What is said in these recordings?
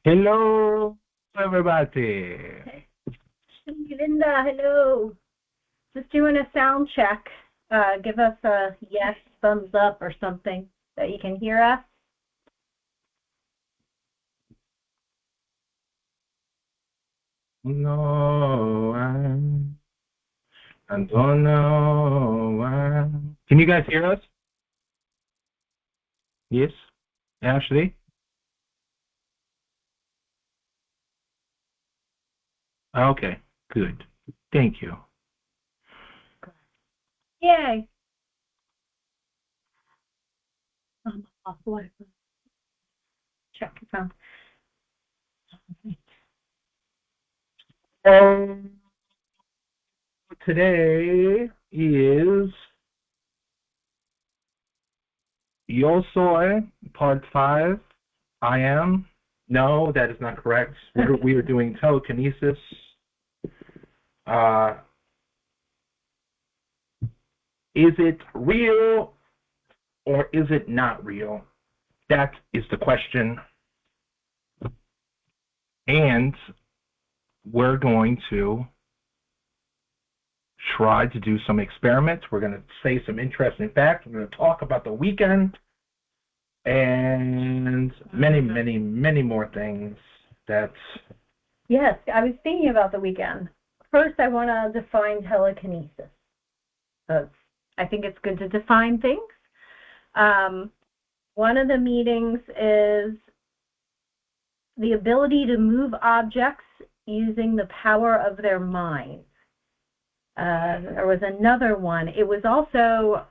Hello, everybody. Hey, Linda, hello. Just doing a sound check. Give us a yes, thumbs up, or something that you can hear us. No, I don't know. Can you guys hear us? Yes, Ashley? Okay, good. Thank you. Yay. Off Wi-Fi. Check your phone. Today is Yo Soy, part 5. I am. No, that is not correct. We are doing telekinesis. Is it real or is it not real? That is the question. And we're going to try to do some experiments. We're going to say some interesting facts. We're going to talk about the weekend and many, many, many more things that... Yes, I was thinking about the weekend. First, I want to define telekinesis. I think it's good to define things. One of the meanings is the ability to move objects using the power of their mind. There was another one. It was also,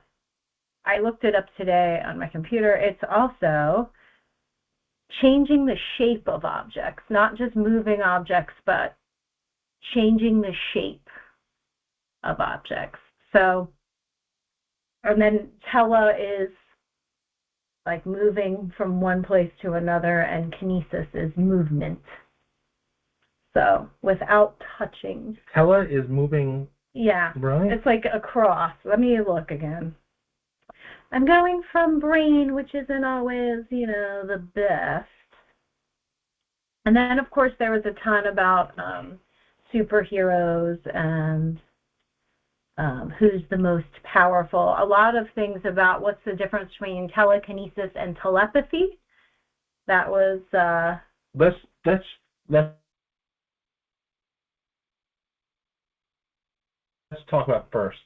I looked it up today on my computer, it's also changing the shape of objects, not just moving objects, but changing the shape of objects. So, and then tele is like moving from one place to another, and kinesis is movement. So, without touching. Tele is moving... Yeah, right? It's like a cross. Let me look again. I'm going from brain, which isn't always, the best. And then, of course, there was a ton about superheroes and who's the most powerful. A lot of things about what's the difference between telekinesis and telepathy. That was... Let's talk about first.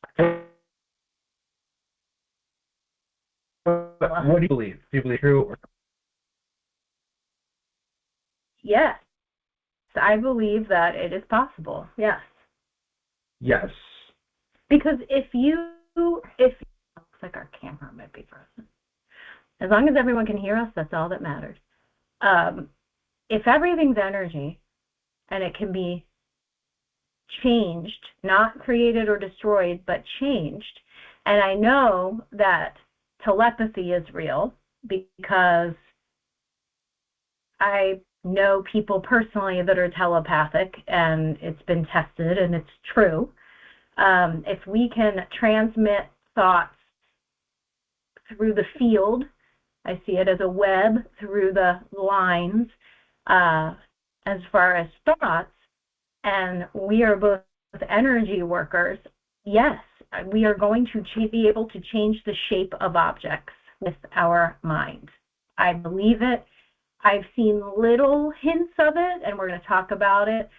What do you believe? Do you believe true? Yes. I believe that it is possible. Yes. Yes. Because if looks like our camera might be frozen. As long as everyone can hear us, that's all that matters. If everything's energy and it can be changed, not created or destroyed, but changed, and I know that telepathy is real because I know people personally that are telepathic, and it's been tested and it's true. If we can transmit thoughts through the field, I see it as a web through the lines as far as thoughts, and we are both energy workers, yes, we are going to be able to change the shape of objects with our mind. I believe it. I've seen little hints of it, and we're going to talk about it.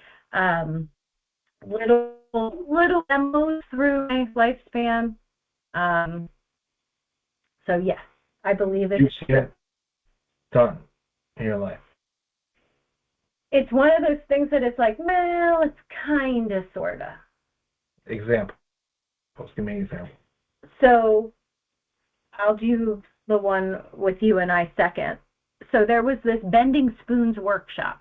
Little demos through my lifespan. So yes, I believe it. You see it done in your life. It's one of those things that it's like, well, it's kind of, sort of. Example. Give me an example. So I'll do the one with you and I second. So there was this bending spoons workshop.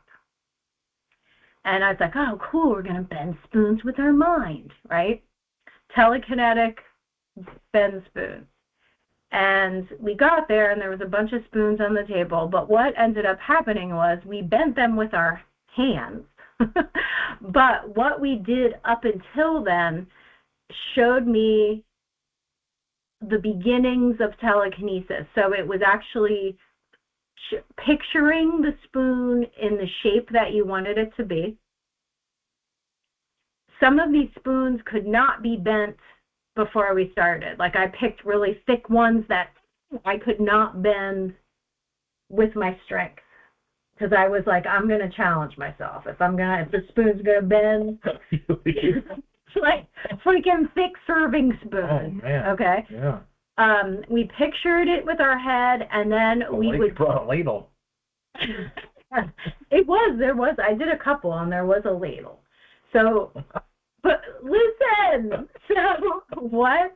And I was like, oh, cool, we're going to bend spoons with our mind, right? Telekinetic bend spoons. And we got there, and there was a bunch of spoons on the table. But what ended up happening was we bent them with our hands. But what we did up until then showed me the beginnings of telekinesis. So it was actually picturing the spoon in the shape that you wanted it to be. Some of these spoons could not be bent before we started. Like I picked really thick ones that I could not bend with my strength. Because I was like, I'm going to challenge myself. If the spoon's going to bend, it's like a freaking thick serving spoon. Oh, man. Okay? Yeah. We pictured it with our head, and then we would... brought a ladle. There was. I did a couple, and there was a ladle. So, but listen, so what?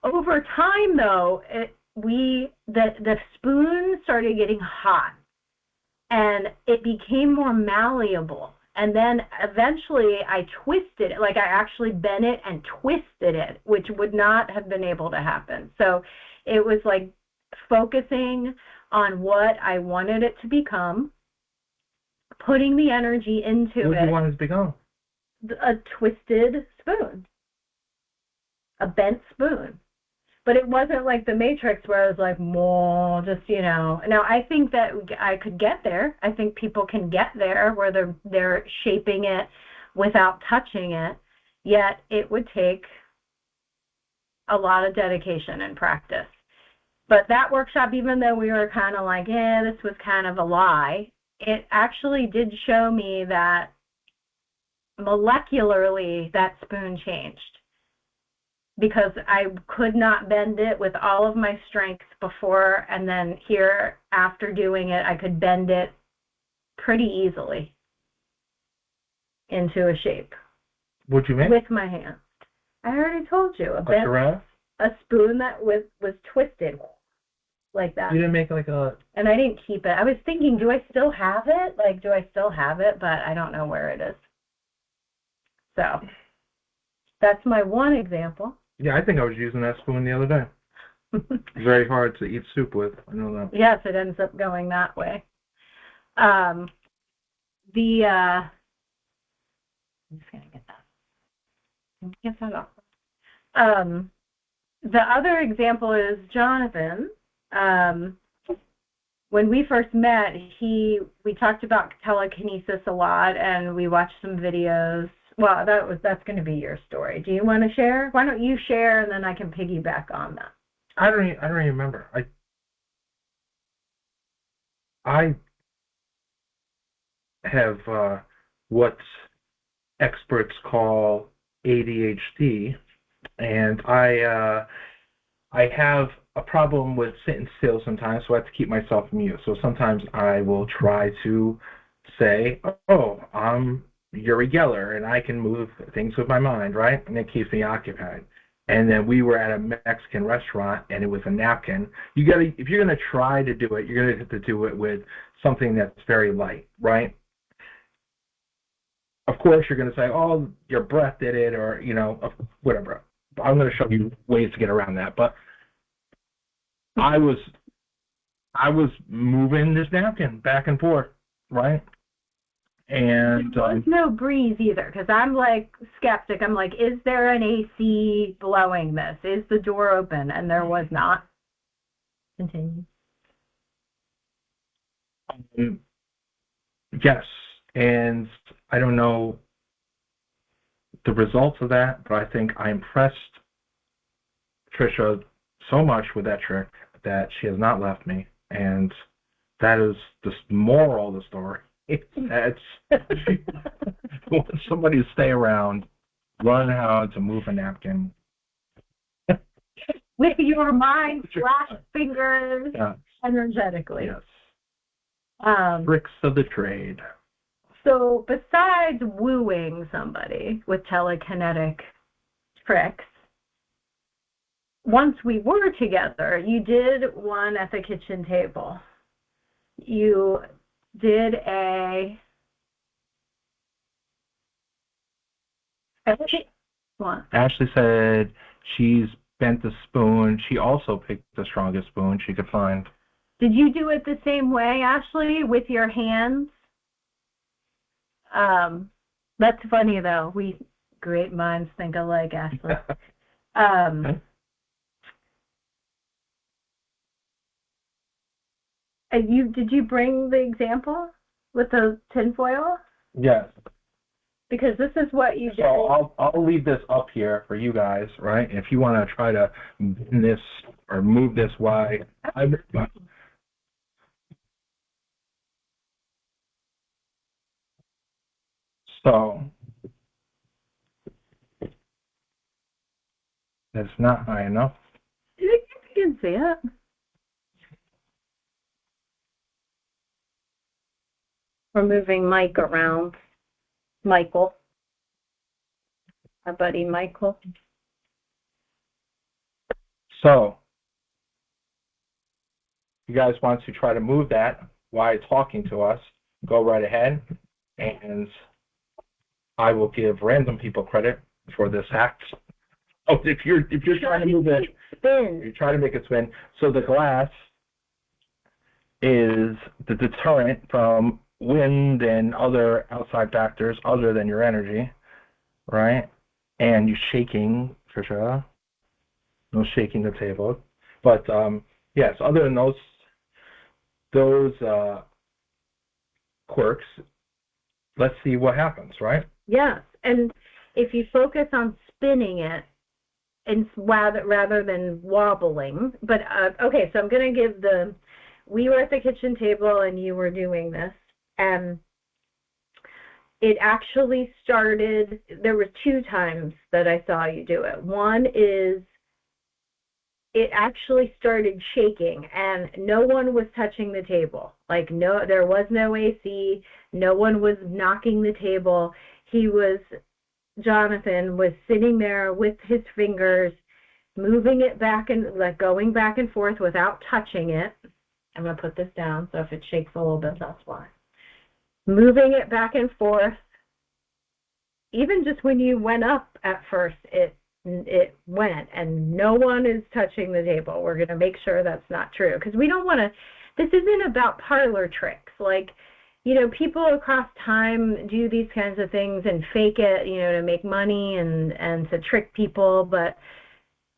Over time, though, the spoon started getting hot, and it became more malleable. And then eventually I twisted it, like I actually bent it and twisted it, which would not have been able to happen. So it was like focusing on what I wanted it to become, putting the energy into it. What do you want it to become? A twisted spoon, a bent spoon. But it wasn't like the Matrix where I was like, more, just, Now, I think that I could get there. I think people can get there where they're shaping it without touching it. Yet it would take a lot of dedication and practice. But that workshop, even though we were kind of like, this was kind of a lie, it actually did show me that molecularly that spoon changed. Because I could not bend it with all of my strength before, and then here, after doing it, I could bend it pretty easily into a shape. What'd you make? With my hand. I already told you. A spoon that was twisted like that. You didn't make like a... And I didn't keep it. I was thinking, do I still have it? But I don't know where it is. So, that's my one example. Yeah, I think I was using that spoon the other day. It's very hard to eat soup with. I know that. Yes, it ends up going that way. I'm just gonna get that. Get that off. The other example is Jonathan. When we first met, we talked about telekinesis a lot, and we watched some videos. Well, that's going to be your story. Do you want to share? Why don't you share, and then I can piggyback on that. I don't even remember. I have what experts call ADHD, and I have a problem with sitting still sometimes, so I have to keep myself mute. So sometimes I will try to say, "Oh, I'm Yuri Geller, and I can move things with my mind," right? And it keeps me occupied. And then we were at a Mexican restaurant, and it was a napkin. If you're gonna try to do it, you're gonna have to do it with something that's very light, right? Of course, you're gonna say, "Oh, your breath did it," or whatever. I'm gonna show you ways to get around that. But I was moving this napkin back and forth, right? And there was no breeze either, because I'm like skeptic. I'm like, is there an AC blowing this? Is the door open? And there was not. Continue. Yes, and I don't know the results of that, but I think I impressed Trisha so much with that trick that she has not left me, and that is the moral of the story. It's want somebody to stay around, learn how to move a napkin with your mind, flash fingers, yeah. Energetically. Yes. Tricks of the trade. So besides wooing somebody with telekinetic tricks, once we were together, you did one at the kitchen table. You did what? Ashley said she's bent the spoon. She also picked the strongest spoon she could find. Did you do it the same way, Ashley, with your hands? That's funny, though. Great minds think alike, Ashley. Did you bring the example with the tinfoil? Yes. Because this is what you did. So I'll leave this up here for you guys, right? If you want to try to bend this or move this way, so it's not high enough. I think you can see it. We're moving Mike around. Michael. Our buddy Michael. So you guys want to try to move that while talking to us, go right ahead, and I will give random people credit for this hack. Oh, if you're trying to move it, you try to make it spin. So the glass is the deterrent from wind and other outside factors other than your energy, right? And you shaking, Trisha. No shaking the table. But yes, other than those quirks, let's see what happens, right? Yes, and if you focus on spinning it, and rather than wobbling, but okay, so I'm going to give we were at the kitchen table and you were doing this, and it actually started, there were 2 times that I saw you do it. One is it actually started shaking and no one was touching the table. Like there was no AC, no one was knocking the table. Jonathan was sitting there with his fingers, moving it back and going back and forth without touching it. I'm going to put this down, so if it shakes a little bit, that's why. Moving it back and forth. Even just when you went up at first, it went, and no one is touching the table. We're going to make sure that's not true, because we don't want to, this isn't about parlor tricks. Like, people across time do these kinds of things and fake it, to make money and to trick people. But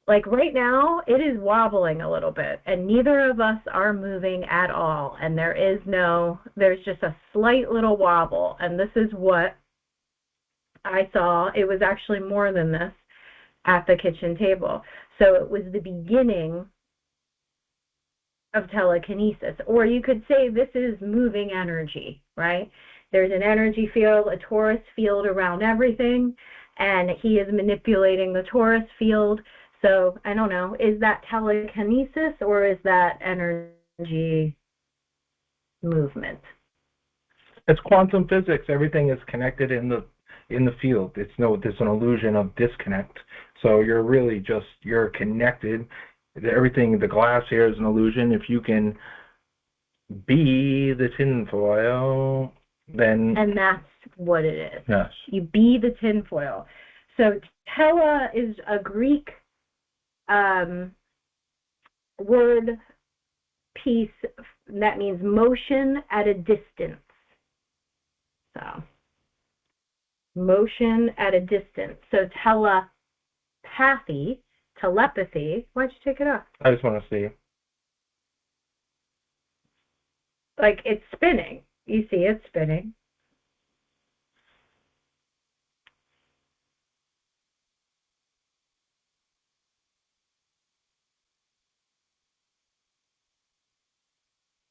like right now, it is wobbling a little bit, and neither of us are moving at all. And there's just a slight little wobble. And this is what I saw. It was actually more than this at the kitchen table. So it was the beginning of telekinesis, or you could say this is moving energy, right? There's an energy field, a torus field around everything, and he is manipulating the torus field. So I don't know, is that telekinesis or is that energy movement? It's quantum physics. Everything is connected in the field. There's an illusion of disconnect. So you're connected. Everything, the glass here is an illusion. If you can be the tinfoil, then... And that's what it is. Yes. You be the tinfoil. So tele is a Greek word piece that means motion at a distance. So motion at a distance. So telepathy, why'd you take it off? I just want to see. Like it's spinning. You see it's spinning.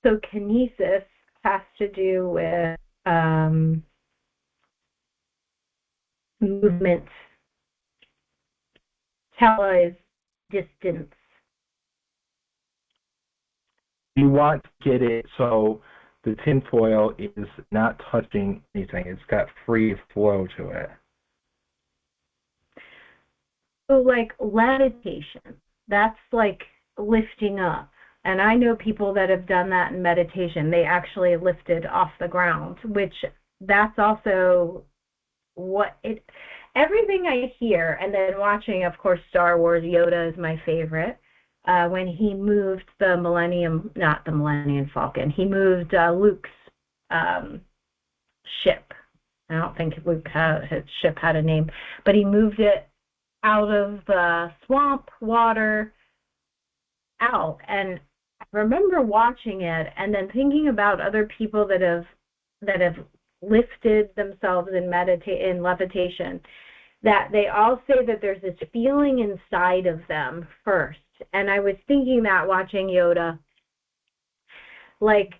So kinesis has to do with movement. Tele is distance. You want to get it so the tinfoil is not touching anything. It's got free flow to it. So like levitation, that's like lifting up. And I know people that have done that in meditation. They actually lifted off the ground, which that's also everything I hear, and then watching, of course, Star Wars, Yoda is my favorite. When he moved not the Millennium Falcon, he moved Luke's ship. I don't think his ship had a name, but he moved it out of the swamp water out, and remember watching it and then thinking about other people that have lifted themselves in levitation, that they all say that there's this feeling inside of them first. And I was thinking that watching Yoda, like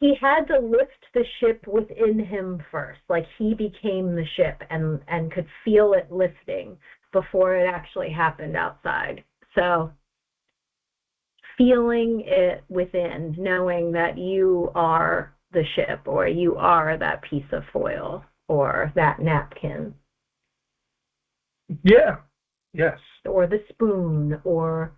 he had to lift the ship within him first. Like he became the ship and could feel it lifting before it actually happened outside. So feeling it within, knowing that you are the ship, or you are that piece of foil, or that napkin. Yeah. Yes. Or the spoon, or...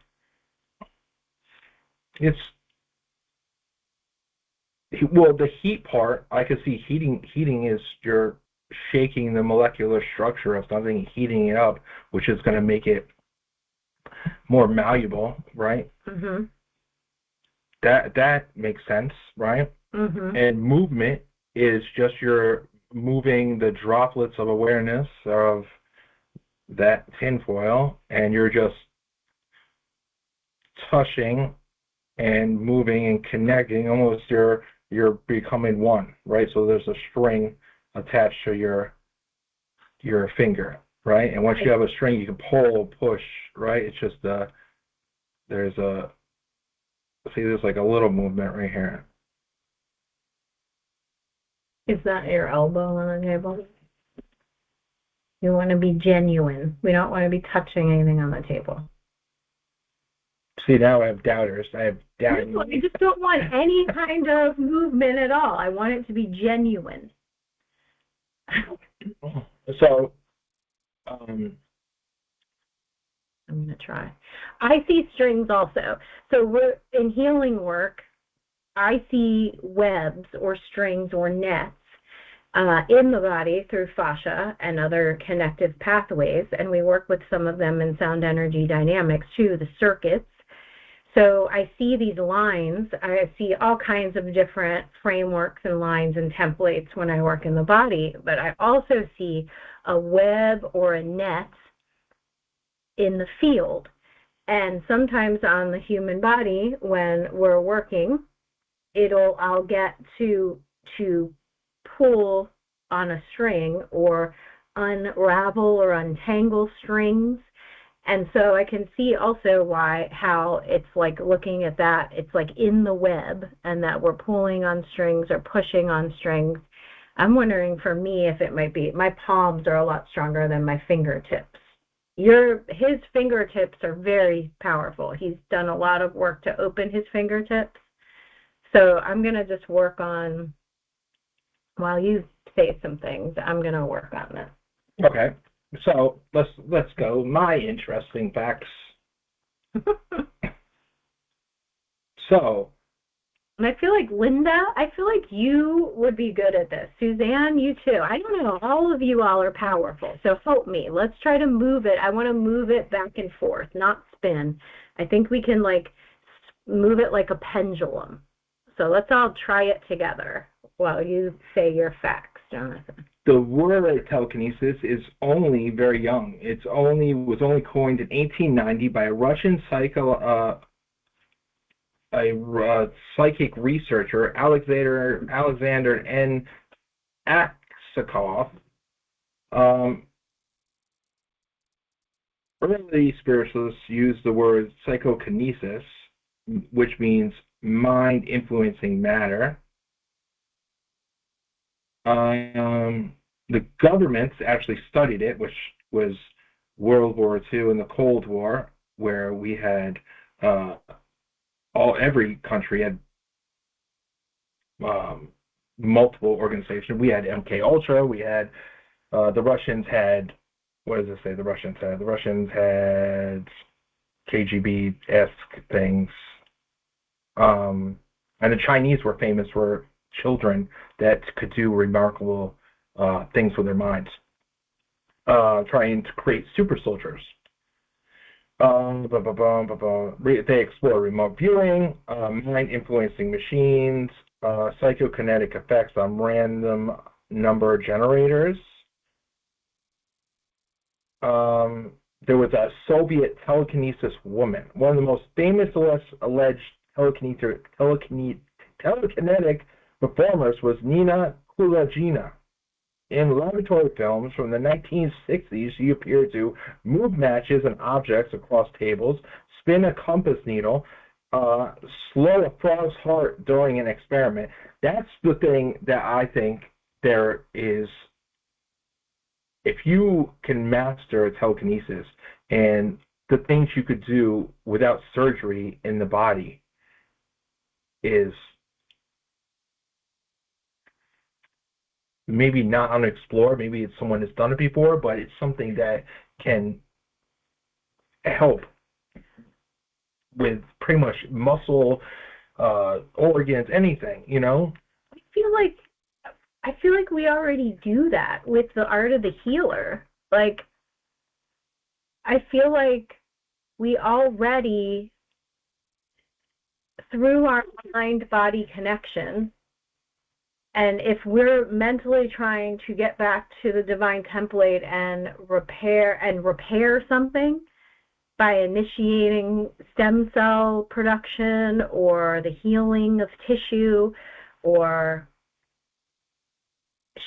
Well, the heat part, I could see heating is you're shaking the molecular structure of something, heating it up, which is going to make it more malleable, right? Mm-hmm. That makes sense, right? Mm-hmm. And movement is just you're moving the droplets of awareness of that tinfoil, and you're just touching and moving and connecting. Almost you're becoming one, right? So there's a string attached to your finger, right? And once you have a string, you can pull, push, right? It's just there's like a little movement right here. Is that your elbow on the table? You want to be genuine. We don't want to be touching anything on the table. See, now I have doubters. I have doubters. No, I just don't want any kind of movement at all. I want it to be genuine. So, I'm going to try. I see strings also. So we're in healing work, I see webs or strings or nets in the body through fascia and other connective pathways, and we work with some of them in sound energy dynamics too, the circuits. So I see these lines. I see all kinds of different frameworks and lines and templates when I work in the body, but I also see a web or a net in the field. And sometimes on the human body, when we're working, I'll get to pull on a string or unravel or untangle strings. And so I can see also how it's like looking at that, it's like in the web, and that we're pulling on strings or pushing on strings. I'm wondering for me if it might be, my palms are a lot stronger than my fingertips. His fingertips are very powerful. He's done a lot of work to open his fingertips. So I'm going to just work on, while you say some things, I'm going to work on this. Okay. So let's go. My interesting facts. So. And I feel like Linda, you would be good at this. Suzanne, you too. I don't know. All of you all are powerful. So help me. Let's try to move it. I want to move it back and forth, not spin. I think we can like move it like a pendulum. So let's all try it together while you say your facts, Jonathan. The word telekinesis is only very young. It was only coined in 1890 by a Russian psychic researcher, Alexander N. Aksakov. Early spiritualists used the word psychokinesis, which means mind influencing matter. The governments actually studied it, which was World War II and the Cold War, where we had every country had multiple organizations. We had MK Ultra. We had the Russians had, what does it say? The Russians had KGB-esque things, and the Chinese were famous for children that could do remarkable things with their minds, trying to create super soldiers. They explore remote viewing, mind influencing machines, psychokinetic effects on random number generators. there was a Soviet telekinesis woman. One of the most famous alleged telekinetic performers was Nina Kulagina. In laboratory films from the 1960s, she appeared to move matches and objects across tables, spin a compass needle, slow a frog's heart during an experiment. That's the thing that I think there is. If you can master telekinesis and the things you could do without surgery in the body is maybe not unexplored, maybe it's someone has done it before, but it's something that can help with pretty much muscle, organs, anything, you know? I feel like we already do that with the art of the healer. Like, I feel like we already, through our mind-body connection, and if we're mentally trying to get back to the divine template and repair something by initiating stem cell production or the healing of tissue or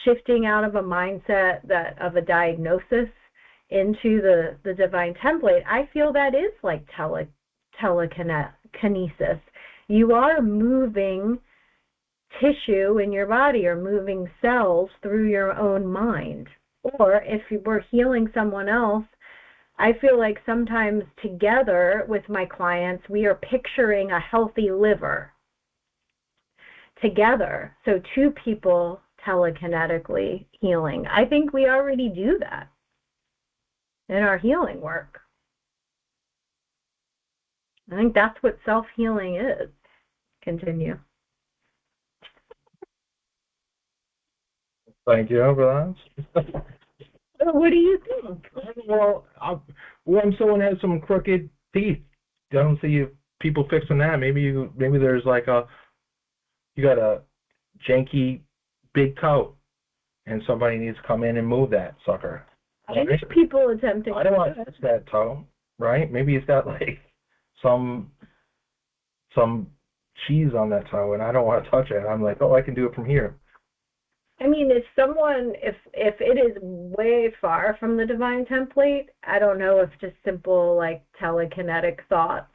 shifting out of a mindset of a diagnosis into the divine template, I feel that is like telekinesis. You are moving tissue in your body or moving cells through your own mind. Or if we're healing someone else, I feel like sometimes together with my clients, we are picturing a healthy liver together. So two people telekinetically healing. I think we already do that in our healing work. I think that's what self-healing is. Continue. Thank you for that. What do you think? Well, when someone has some crooked teeth, I don't see people fixing that. Maybe there's like you got a janky big toe, and somebody needs to come in and move that sucker. Right? There's people attempting. I don't want to touch that toe, right? Maybe it's got like some cheese on that toe, and I don't want to touch it. I'm like, oh, I can do it from here. I mean, if it is way far from the divine template, I don't know if just simple like telekinetic thoughts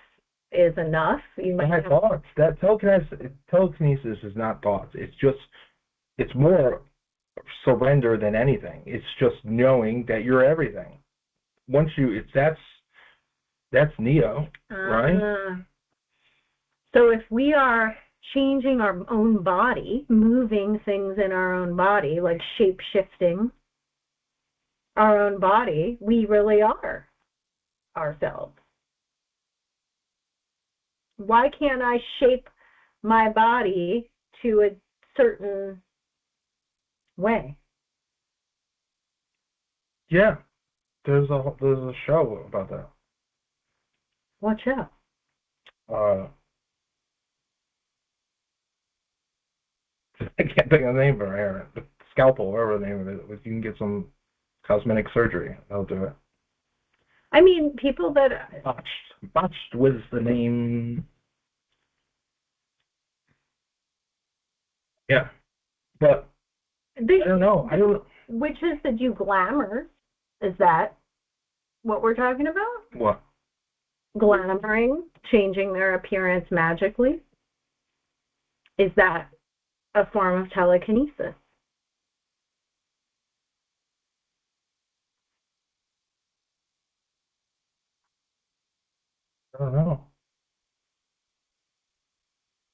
is enough. You might have thoughts. That telekinesis is not thoughts. It's more surrender than anything. It's just knowing that you're everything. Once that's Neo, right? So if we are changing our own body, moving things in our own body, like shape-shifting our own body, we really are ourselves. Why can't I shape my body to a certain way? Yeah, there's a show about that. What show? I can't think of the name of it here. The Scalpel, whatever the name of it is. You can get some cosmetic surgery. They'll do it. I mean, people that... Botched was the name. Yeah. But I don't know. Witches that do glamour. Is that what we're talking about? What? Glamoring, changing their appearance magically. Is that a form of telekinesis? I don't know.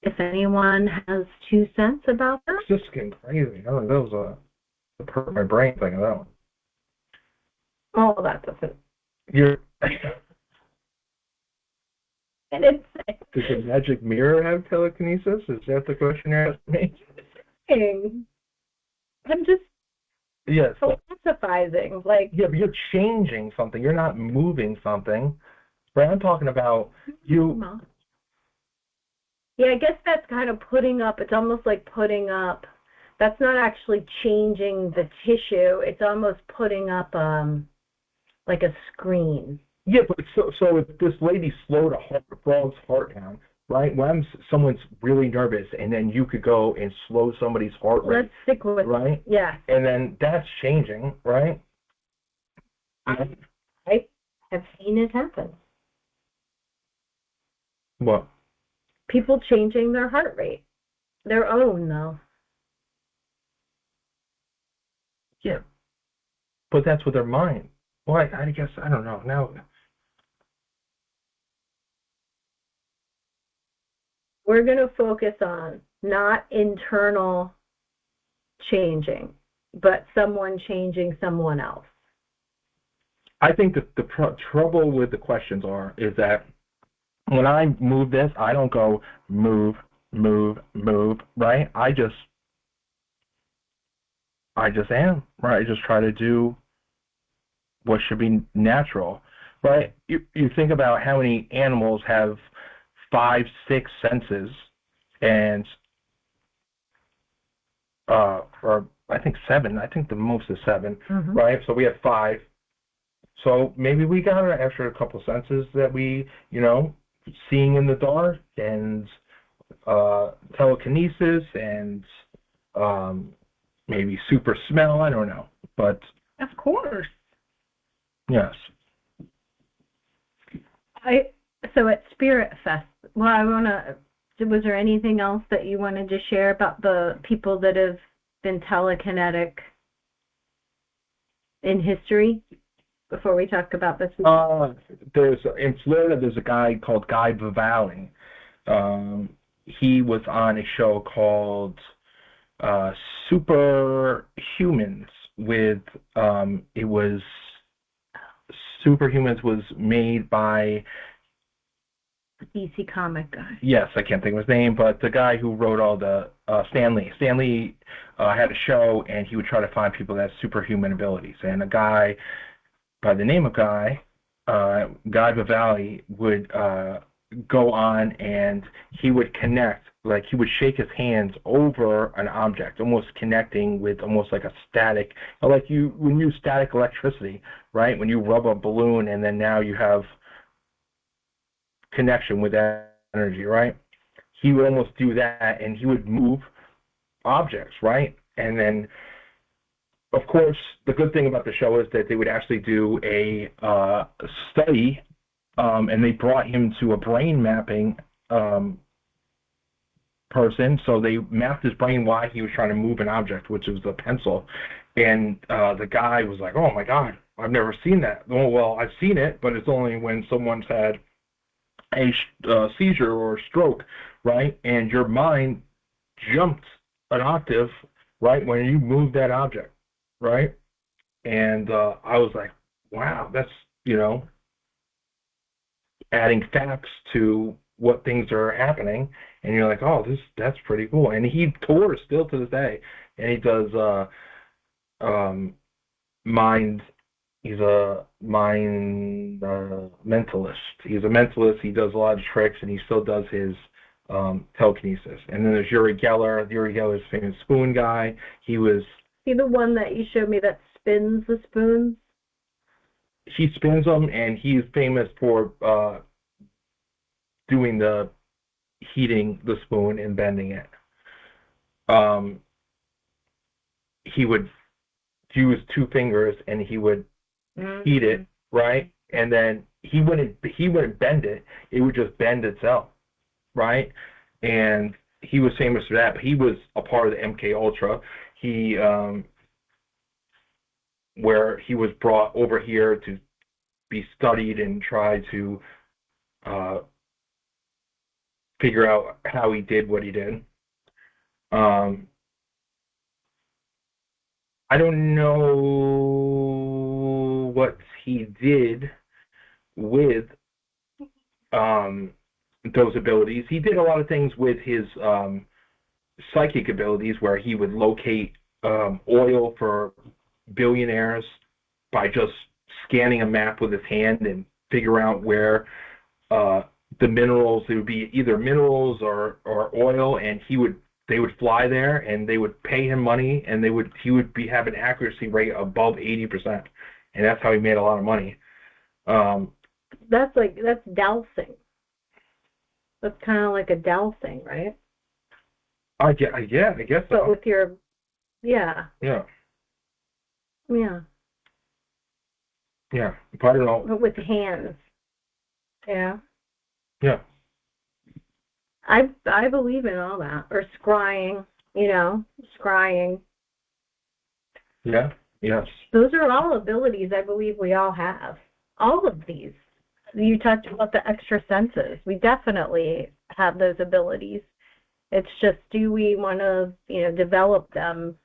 If anyone has 2 cents about that? It's just getting crazy. I don't know. That was hurt my brain thing of that one. Oh, that doesn't. You're... And it's... Does the magic mirror have telekinesis? Is that the question you're asking me? I'm just philosophizing. Like, yeah, but you're changing something. You're not moving something. But I'm talking about you. Yeah, I guess that's kind of putting up. It's almost like putting up. That's not actually changing the tissue. It's almost putting up like a screen. Yeah, but so if this lady slowed a frog's heart down, right? When someone's really nervous, and then you could go and slow somebody's heart rate, Let's stick with right? Yeah. And then that's changing, right? I have seen it happen. What? People changing their heart rate. Their own, though. Yeah, but that's with their mind. Well, I guess, I don't know. Now, We're going to focus on not internal changing, but someone changing someone else. I think that the trouble with the questions is that when I move this, I don't go move, move, move, right? I just am, right? I just try to do what should be natural, right? You think about how many animals have 5, 6 senses, and or I think 7. I think the most is 7, right? So we have 5. So maybe we got an extra couple senses that we, seeing in the dark, and telekinesis, and maybe super smell. I don't know, but of course, yes. So at Spirit Fest, was there anything else that you wanted to share about the people that have been telekinetic in history before we talk about this? In Florida, there's a guy called Guy Vivaldi. He was on a show called Superhumans with Superhumans was made by DC comic guy. Yes, I can't think of his name, but the guy who wrote all the Stanley. Stanley had a show, and he would try to find people that have superhuman abilities. And a guy by the name of Guy Vivaldi would go on, and he would connect, like he would shake his hands over an object, almost connecting with almost like a static, like when you use static electricity, right? When you rub a balloon, and then now you have connection with that energy, right? He would almost do that, and he would move objects, right? And then, of course, the good thing about the show is that they would actually do a study, and they brought him to a brain mapping person. So they mapped his brain while he was trying to move an object, which was a pencil. And the guy was like, "Oh my God, I've never seen that." Well, I've seen it, but it's only when someone's had a seizure or a stroke, right? And your mind jumped an octave, right, when you move that object, right? And I was like, wow, that's, adding facts to what things are happening, and you're like, oh, that's pretty cool. And he tours still to this day, and he does mind. He's a mind mentalist. He's a mentalist. He does a lot of tricks, and he still does his telekinesis. And then there's Uri Geller. Uri Geller is a famous spoon guy. He was... He the one that you showed me that spins the spoons? He spins them, and he's famous for doing the heating the spoon and bending it. He would use 2 fingers, and he would heat it, right? And then he wouldn't bend it. It would just bend itself, right? And he was famous for that. But he was a part of the MK Ultra. He where he was brought over here to be studied and try to figure out how he did what he did. I don't know what he did with those abilities. He did a lot of things with his psychic abilities, where he would locate oil for billionaires by just scanning a map with his hand and figure out where the minerals, it would be either minerals or oil, and they would fly there, and they would pay him money, and he would have an accuracy rate above 80%, and that's how he made a lot of money. That's dowsing. That's kind of like a dowsing, right? I guess so. But with your, yeah. Yeah. Yeah. Yeah. But I don't know. But with hands. Yeah. Yeah. I believe in all that. Or scrying, scrying. Yeah. Yes. Those are all abilities I believe we all have. All of these. You talked about the extra senses. We definitely have those abilities. It's just, do we want to, develop them?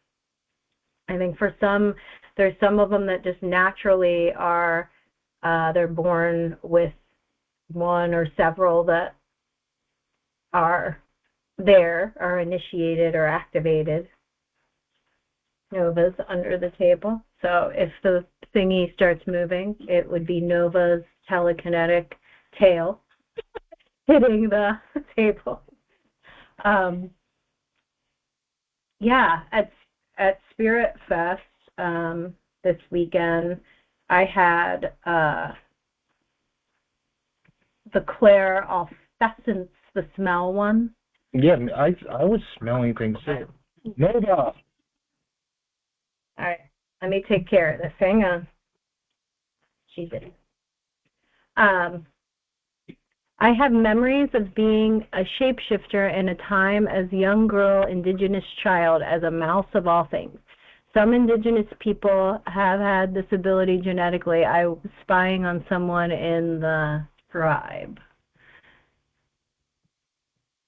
I think for some, there's some of them that just naturally are, they're born with one or several that are initiated or activated. Nova's under the table. So if the thingy starts moving, it would be Nova's telekinetic tail hitting the table. Yeah, at Spirit Fest this weekend, I had the Claire Olfescence, the smell one. Yeah, I was smelling things too. Nova. All right, let me take care of this. Hang on. She did. I have memories of being a shapeshifter in a time as young girl, indigenous child, as a mouse of all things. Some indigenous people have had this ability genetically. I was spying on someone in the tribe.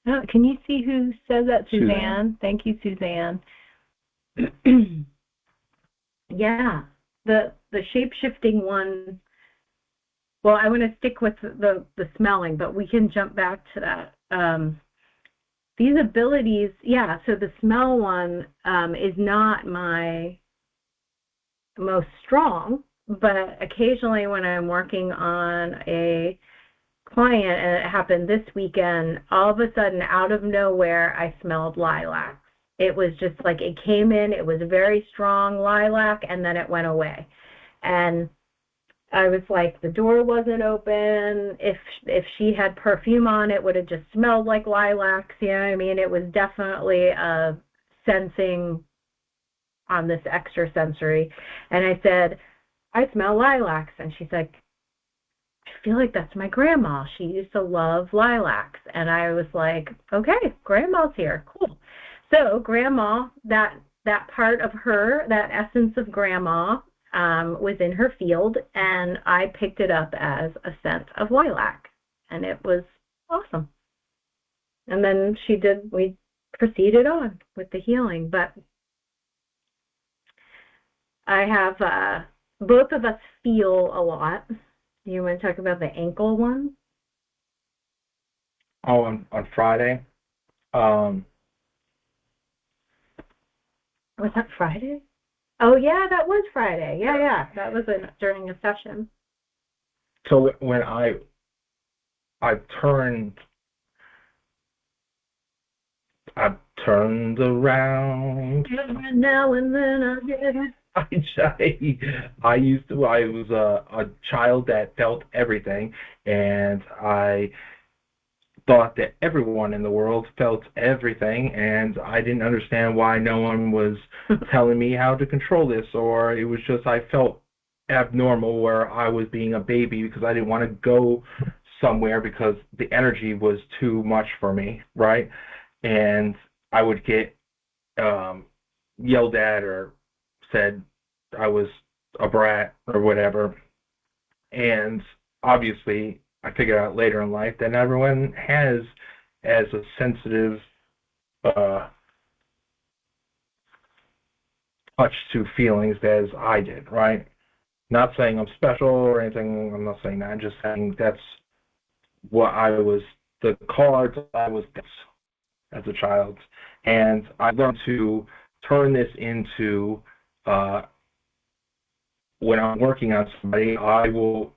Oh, can you see who says that? Suzanne. Thank you, Suzanne. Yeah, the shape-shifting one. Well, I want to stick with the smelling, but we can jump back to that. These abilities, yeah, so the smell one is not my most strong, but occasionally when I'm working on a client, and it happened this weekend, all of a sudden, out of nowhere, I smelled lilac. It was just like it came in, it was very strong lilac, and then it went away. And I was like, the door wasn't open. If she had perfume on, it would have just smelled like lilacs. You know what I mean? It was definitely a sensing on this extrasensory. And I said, I smell lilacs. And she's like, I feel like that's my grandma. She used to love lilacs. And I was like, okay, grandma's here. Cool. So grandma, that part of her, that essence of grandma, was in her field, and I picked it up as a scent of lilac, and it was awesome. And then we proceeded on with the healing. But I have, both of us feel a lot. You want to talk about the ankle one? Oh, on Friday. Was that Friday? Oh, yeah, that was Friday. Yeah. That was during a session. So when I turned around. Every now and then I get it. I was a child that felt everything, and I thought that everyone in the world felt everything, and I didn't understand why no one was telling me how to control this, or it was just I felt abnormal where I was being a baby because I didn't want to go somewhere because the energy was too much for me, right? And I would get yelled at or said I was a brat or whatever. And obviously I figured out later in life that not everyone has as a sensitive touch to feelings as I did, right? Not saying I'm special or anything, I'm not saying that, I'm just saying that's what I was, the cards I was as a child. And I learned to turn this into, when I'm working on somebody, I will,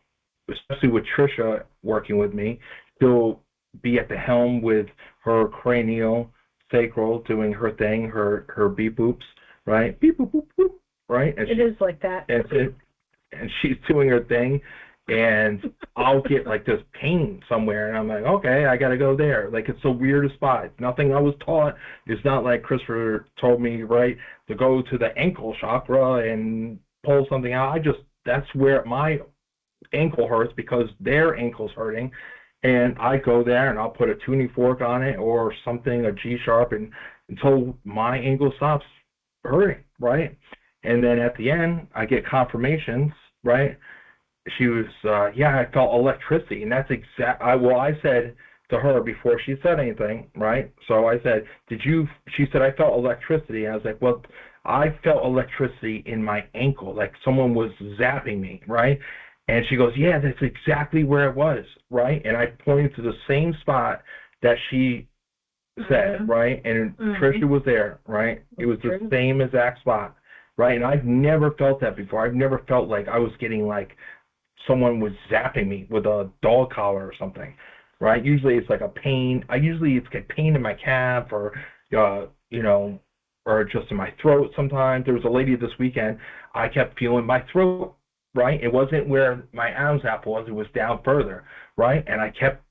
especially with Trisha working with me, she'll be at the helm with her cranial sacral doing her thing, her beep boops, right? Beep boop boop boop, right? And it is like that. and she's doing her thing, and I'll get like this pain somewhere, and I'm like, okay, I gotta go there. Like, it's the weirdest spot. It's nothing I was taught. It's not like Christopher told me, right, to go to the ankle chakra and pull something out. That's where my ankle hurts because their ankle's hurting, and I go there and I'll put a tuning fork on it or something, a G sharp, and until my ankle stops hurting, right? And then at the end, I get confirmations, right? She was, yeah, I felt electricity, and that's I said to her before she said anything, right? So I said, she said, I felt electricity. And I was like, well, I felt electricity in my ankle, like someone was zapping me, right? And she goes, yeah, that's exactly where it was, right? And I pointed to the same spot that she said, right? And Tricia was there, right? It was the same exact spot, right? And I've never felt that before. I've never felt like I was getting like someone was zapping me with a dog collar or something, right? Usually it's like a pain. It's a pain in my calf or, or just in my throat sometimes. There was a lady this weekend, I kept feeling my throat, right? It wasn't where my Adam's apple was. It was down further, right? And I kept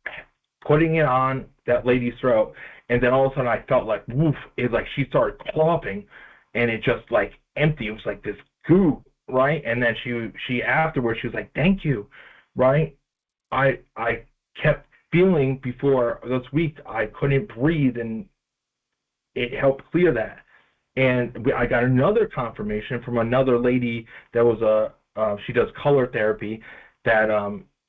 putting it on that lady's throat. And then all of a sudden I felt like, woof, it like she started coughing and it just like empty. It was like this goo, right? And then she afterwards, she was like, thank you, right? I kept feeling before this week I couldn't breathe, and it helped clear that. And I got another confirmation from another lady that was she does color therapy, that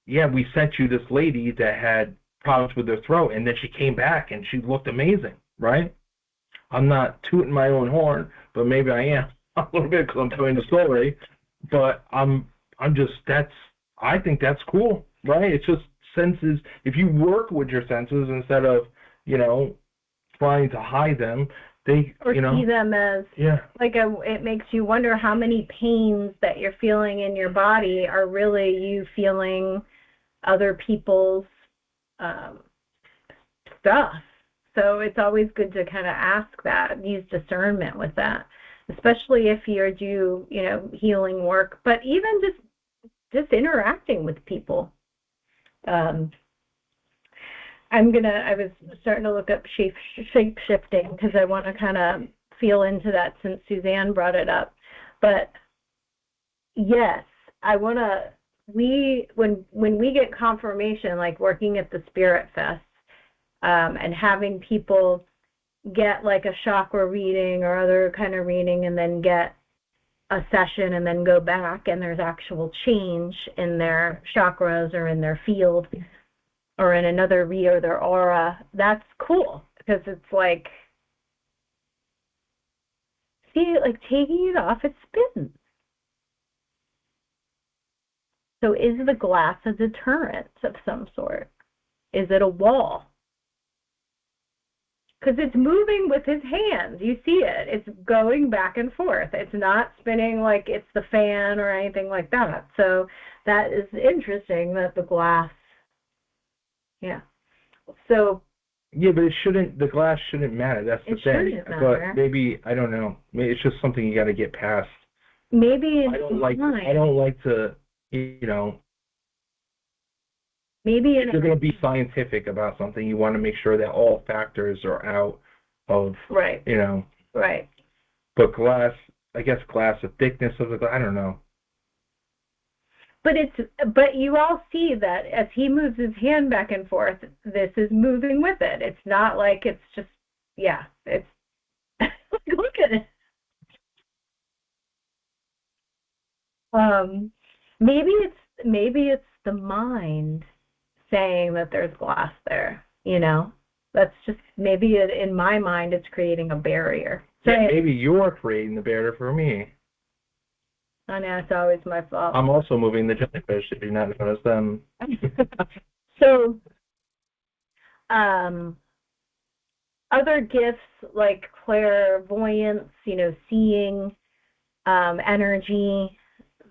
yeah, we sent you this lady that had problems with her throat, and then she came back and she looked amazing, right? I'm not tooting my own horn, but maybe I am a little bit because I'm telling the story. But I'm just, I think that's cool, right? It's just senses. If you work with your senses instead of, trying to hide them, they, or see them as, like it makes you wonder how many pains that you're feeling in your body are really you feeling other people's stuff. So it's always good to kind of ask that, use discernment with that, especially if you're healing work, but even just interacting with people. I was starting to look up shape shifting because I want to kind of feel into that since Suzanne brought it up. But yes, I want to, when we get confirmation, like working at the Spirit Fest, and having people get like a chakra reading or other kind of reading and then get a session and then go back and there's actual change in their chakras or in their field or in another or their aura, that's cool because it's like, see, like taking it off, it spins. So is the glass a deterrent of some sort? Is it a wall? Because it's moving with his hands. You see it. It's going back and forth. It's not spinning like it's the fan or anything like that. So that is interesting that the glass, So. Yeah, but the glass shouldn't matter. That's the thing. Shouldn't matter. But maybe, I don't know. Maybe it's just something you got to get past. Maybe I don't like to, Maybe if you're going to be scientific about something, you want to make sure that all factors are out of, right. Right. But glass, the thickness of the glass, I don't know. But you all see that as he moves his hand back and forth, this is moving with it. It's not like it's just, it's, look at it. Maybe it's the mind saying that there's glass there, that's just, maybe in my mind it's creating a barrier. So maybe you're creating the barrier for me. I know, it's always my fault. I'm also moving the jellyfish if you not notice them. So, other gifts like clairvoyance, seeing, energy,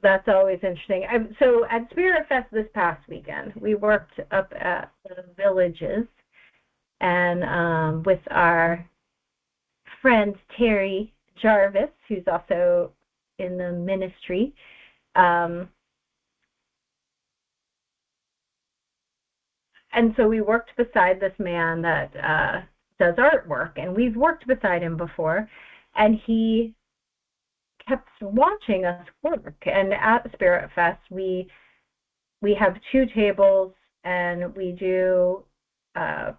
that's always interesting. So at Spirit Fest this past weekend, we worked up at the Villages and with our friend Terry Jarvis, who's also in the ministry. And so we worked beside this man that does artwork, and we've worked beside him before, and he kept watching us work. And at Spirit Fest, we have 2 tables, and we do craniosacral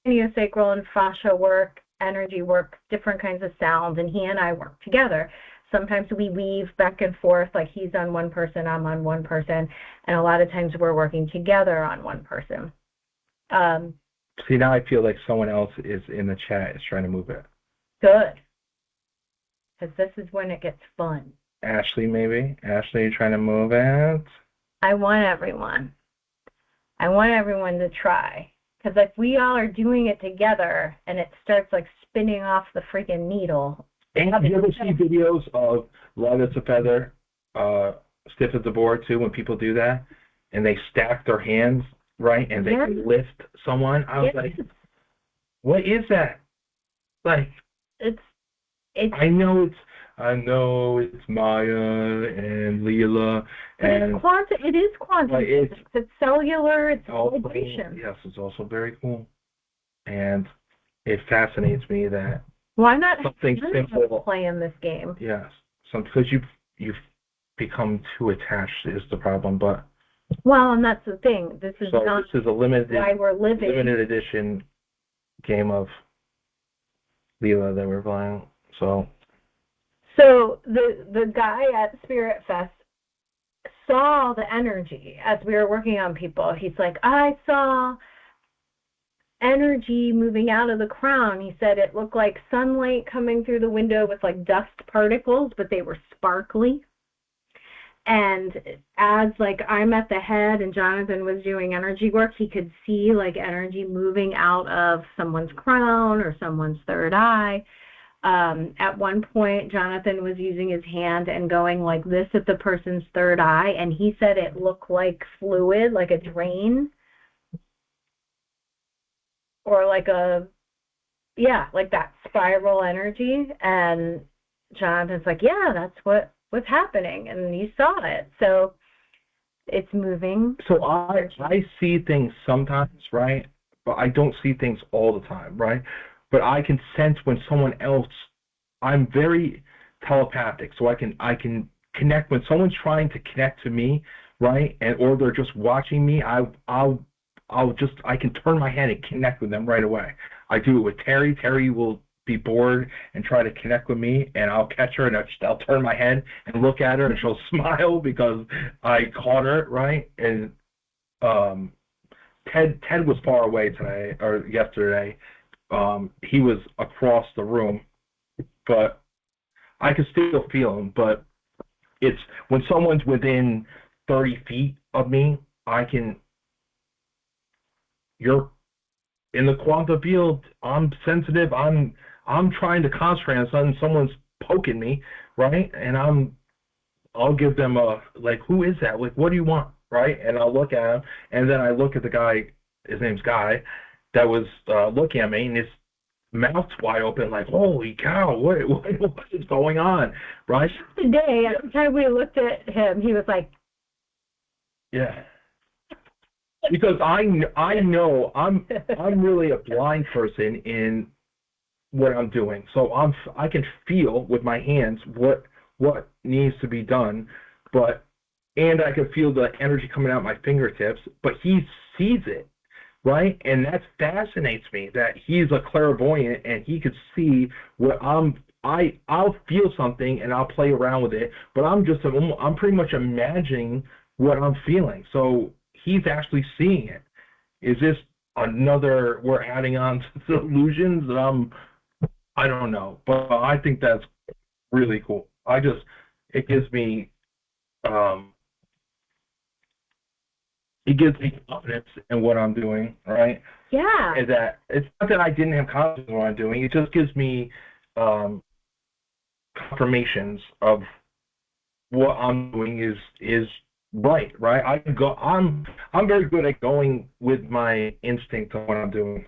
and fascia work, energy work, different kinds of sounds, and he and I work together. Sometimes we weave back and forth, like he's on one person, I'm on one person, and a lot of times we're working together on one person. See, now I feel like someone else is in the chat is trying to move it. Good. Because this is when it gets fun. Ashley, maybe? Ashley, you trying to move it? I want everyone to try. Because if we all are doing it together and it starts like spinning off the freaking needle. And you ever see videos of light as a feather, stiff as a board too, when people do that? And they stack their hands, right? And they can lift someone. I was like, what is that? Like, it's I know it's Maya and Leela, and it is quantum. It's cellular. It's vibration. Yes, it's also very cool, and it fascinates me that why not something simple play in this game? Yes, because you've become too attached is the problem, but well, and that's the thing. This is a limited why we're living limited edition game of Leela that we're playing. So the guy at Spirit Fest saw the energy as we were working on people. He's like, I saw energy moving out of the crown. He said it looked like sunlight coming through the window with like dust particles, but they were sparkly. And as like I'm at the head and Jonathan was doing energy work, he could see like energy moving out of someone's crown or someone's third eye. At one point, Jonathan was using his hand and going like this at the person's third eye, and he said it looked like fluid, like a drain, or like like that spiral energy. And Jonathan's like, yeah, that's what's happening, and you saw it. So it's moving. So I see things sometimes, right? But I don't see things all the time, right? But I can sense when someone else. I'm very telepathic, so I can connect when someone's trying to connect to me, right? Or they're just watching me. I can turn my head and connect with them right away. I do it with Terry. Terry will be bored and try to connect with me, and I'll catch her and I'll turn my head and look at her, and she'll smile because I caught her, right? And Ted was far away today or yesterday. He was across the room, but I could still feel him. But it's when someone's within 30 feet of me, you're in the quantum field. I'm sensitive. I'm trying to concentrate on something. Someone's poking me, right? And I'll give them like, who is that? Like, what do you want, right? And I'll look at him, and then I look at the guy. His name's Guy. That was looking at me, and his mouth's wide open, like, holy cow, what is going on, right? Today, every time we looked at him, he was like, yeah. Because I know I'm really a blind person in what I'm doing, so I can feel with my hands what needs to be done, and I can feel the energy coming out my fingertips, but he sees it. Right, and that fascinates me that he's a clairvoyant and he could see what I'll feel something and I'll play around with it, but I'm pretty much imagining what I'm feeling. So he's actually seeing it. Is this another we're adding on to the illusions that I don't know, but I think that's really cool. It gives me confidence in what I'm doing, right? Yeah. And that it's not that I didn't have confidence in what I'm doing. It just gives me confirmations of what I'm doing is right. I can go. I'm very good at going with my instinct on what I'm doing.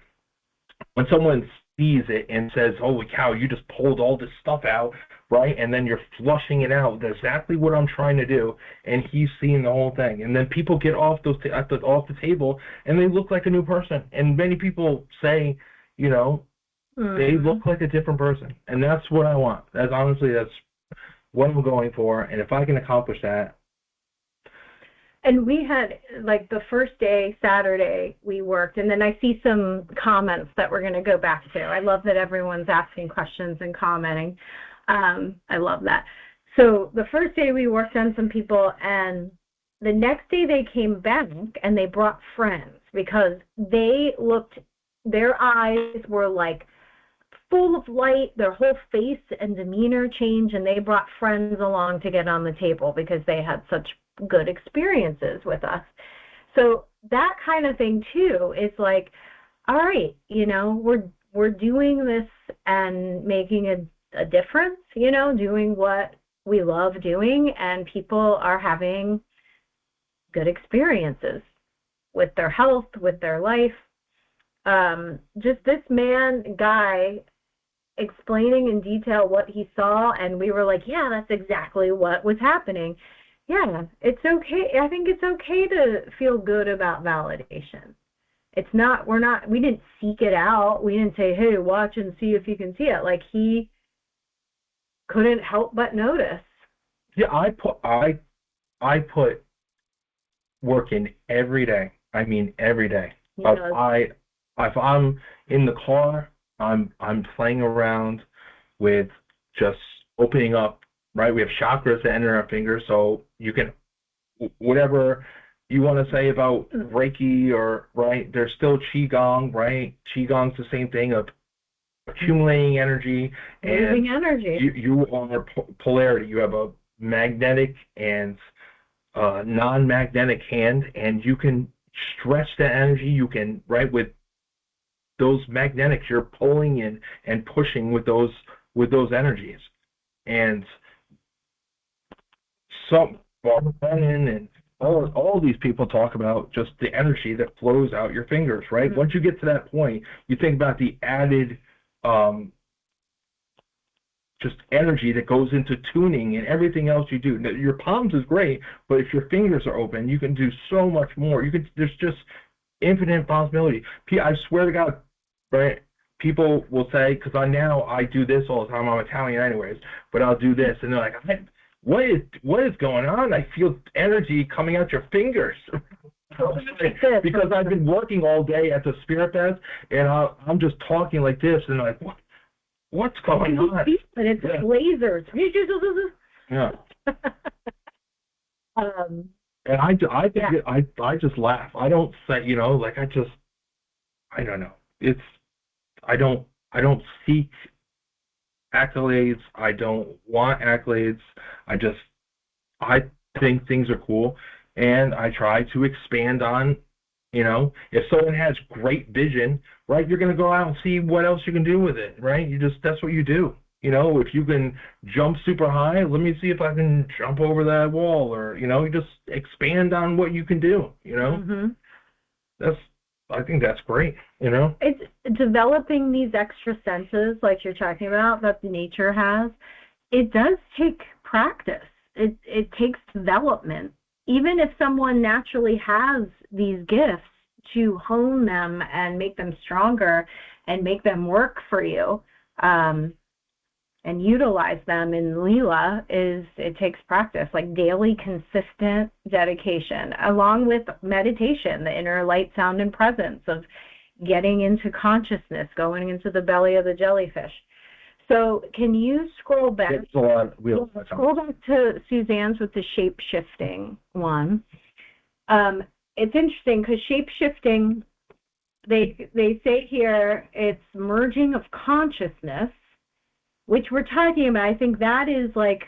When someone sees it and says, holy cow, you just pulled all this stuff out, right? And then you're flushing it out. That's exactly what I'm trying to do. And he's seeing the whole thing. And then people get off off the table, and they look like a new person. And many people say, you know, they look like a different person. And that's what I want. That's what I'm going for. And if I can accomplish that. And we had, like, the first day, Saturday, we worked, and then I see some comments that we're going to go back to. I love that everyone's asking questions and commenting. I love that. So the first day we worked on some people, and the next day they came back and they brought friends because their eyes were like full of light, their whole face and demeanor changed, and they brought friends along to get on the table because they had such good experiences with us. So that kind of thing too is like, all right, you know, we're doing this and making a difference, you know, doing what we love doing, and people are having good experiences with their health, with their life. Just this guy explaining in detail what he saw, and we were like, yeah, that's exactly what was happening. Yeah, it's okay. I think it's okay to feel good about validation. It's not, we didn't seek it out. We didn't say, hey, watch and see if you can see it. Like, he couldn't help but notice. Yeah, I put work in every day. I mean, every day. If I'm in the car, I'm playing around with just opening up. Right, we have chakras that enter our fingers, so you can, whatever you want to say about Reiki, or right, there's still Qigong, right? Qigong's the same thing of accumulating energy and moving energy. You are polarity. You have a magnetic and non-magnetic hand, and you can stretch that energy. You can, right, with those magnetics, you're pulling in and pushing with those energies, and Barbara Brennan and all these people talk about just the energy that flows out your fingers, right? Once you get to that point, you think about the added just energy that goes into tuning and everything else you do. Now, your palms is great, but if your fingers are open, you can do so much more. There's just infinite possibility. I swear to God, right? People will say, because I do this all the time. I'm Italian anyways, but I'll do this, and they're like, what is going on? I feel energy coming out your fingers. Because I've been working all day at the spirit bed, and I'm just talking like this, and like, what's going on? And it's lasers. Yeah. And I just laugh. I don't say, you know, like I don't know. I don't seek accolades. I don't want accolades. I think things are cool, and I try to expand on, you know, if someone has great vision, right, you're going to go out and see what else you can do with it, right? That's what you do. You know, if you can jump super high, let me see if I can jump over that wall, or, you know, you just expand on what you can do, you know? I think that's great, you know? It's developing these extra senses like you're talking about that nature has. It does take practice. It takes development. Even if someone naturally has these gifts, to hone them and make them stronger and make them work for you, and utilize them in Leela, it takes practice, like daily consistent dedication, along with meditation, the inner light, sound, and presence of getting into consciousness, going into the belly of the jellyfish. So can you scroll back? Scroll back to Suzanne's with the shape-shifting one. It's interesting because shape-shifting, they say here it's merging of consciousness, which we're talking about. I think that is like,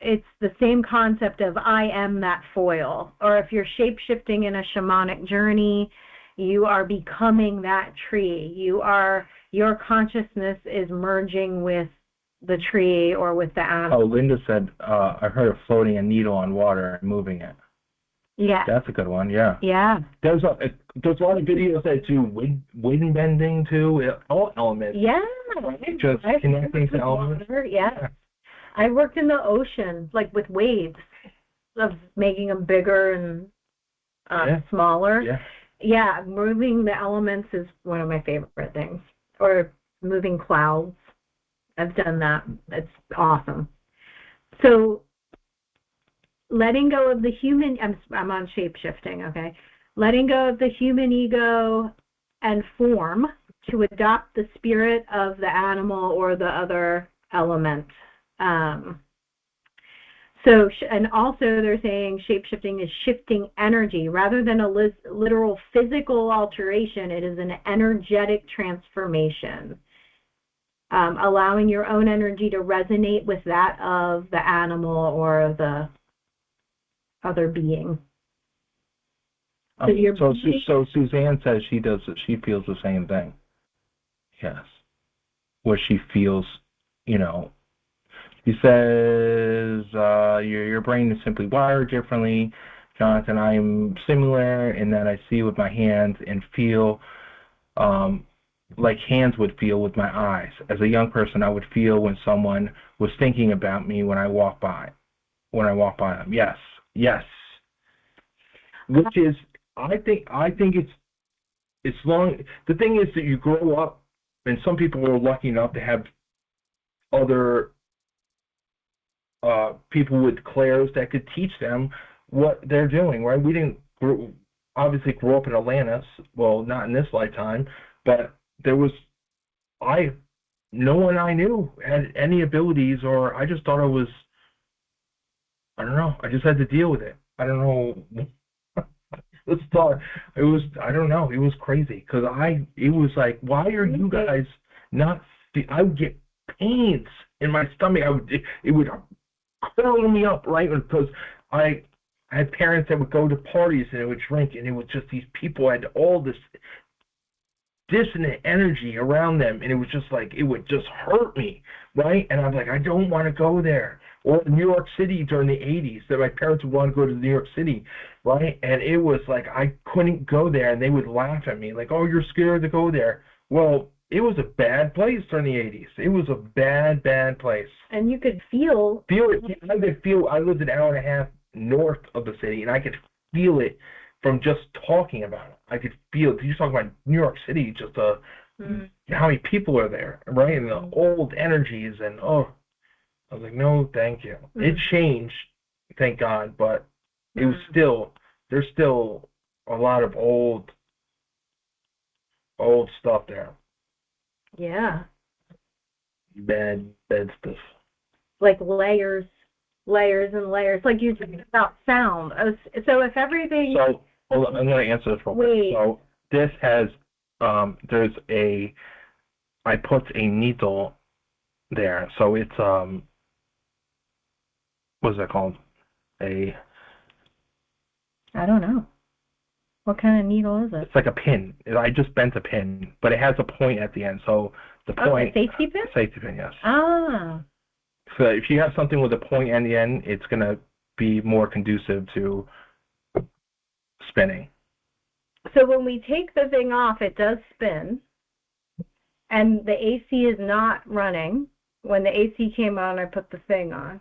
it's the same concept of I am that foil. Or if you're shape-shifting in a shamanic journey, you are becoming that tree. Your consciousness is merging with the tree or with the animal. Oh, Linda said, I heard of floating a needle on water and moving it. Yeah. That's a good one, yeah. Yeah. There's there's a lot of videos that do wind bending too, all elements. Yeah. Just I've connecting worked to with elements. water, yeah. I worked in the ocean, like with waves, of making them bigger and smaller. Yeah. Yeah, moving the elements is one of my favorite things. Or moving clouds. I've done that. It's awesome. So letting go of the human, I'm on shape-shifting, okay? Letting go of the human ego and form to adopt the spirit of the animal or the other element. And also they're saying shape-shifting is shifting energy. Rather than a literal physical alteration, it is an energetic transformation, allowing your own energy to resonate with that of the animal or the other being. So Suzanne says she feels the same thing. Yes. Where she feels, she says, your brain is simply wired differently. Jonathan, I'm similar in that I see with my hands and feel like hands would feel with my eyes. As a young person, I would feel when someone was thinking about me when I walk by them. Yes. Which is, I think it's long. The thing is that you grow up, and some people are lucky enough to have other people with clairs that could teach them what they're doing, right? We didn't obviously grow up in Atlanta, well, not in this lifetime, but there was, no one I knew had any abilities, or I just thought I don't know, I just had to deal with it. I don't know. Let's talk. It was, I don't know, it was crazy, because it was like, why are you guys not, I would get pains in my stomach. It would curl me up, right? Because I had parents that would go to parties and they would drink, and it was just these people had all this dissonant energy around them, and it was just like, it would just hurt me, right? And I'm like, I don't want to go there. Or New York City during the 80s, that my parents would want to go to New York City, right? And it was like, I couldn't go there, and they would laugh at me, like, oh, you're scared to go there. Well, it was a bad place during the 80s. It was a bad, bad place. And you could feel it. I lived an hour and a half north of the city, and I could feel it from just talking about it. I could feel, you talk about New York City, just how many people are there, right? And the old energies, and I was like, no, thank you. It changed, thank God, but it was there's still a lot of old stuff there. Yeah. Bad stuff. Like layers and layers. Like you're talking about sound. So if everything... So, hold on, I'm going to answer this real quick. So, this has, I put a needle there. So it's, what is that called? I don't know. What kind of needle is it? It's like a pin. I just bent a pin, but it has a point at the end. So the point... a safety pin? Safety pin, yes. Ah. So if you have something with a point at the end, it's going to be more conducive to spinning. So when we take the thing off, it does spin, and the AC is not running. When the AC came on, I put the thing on.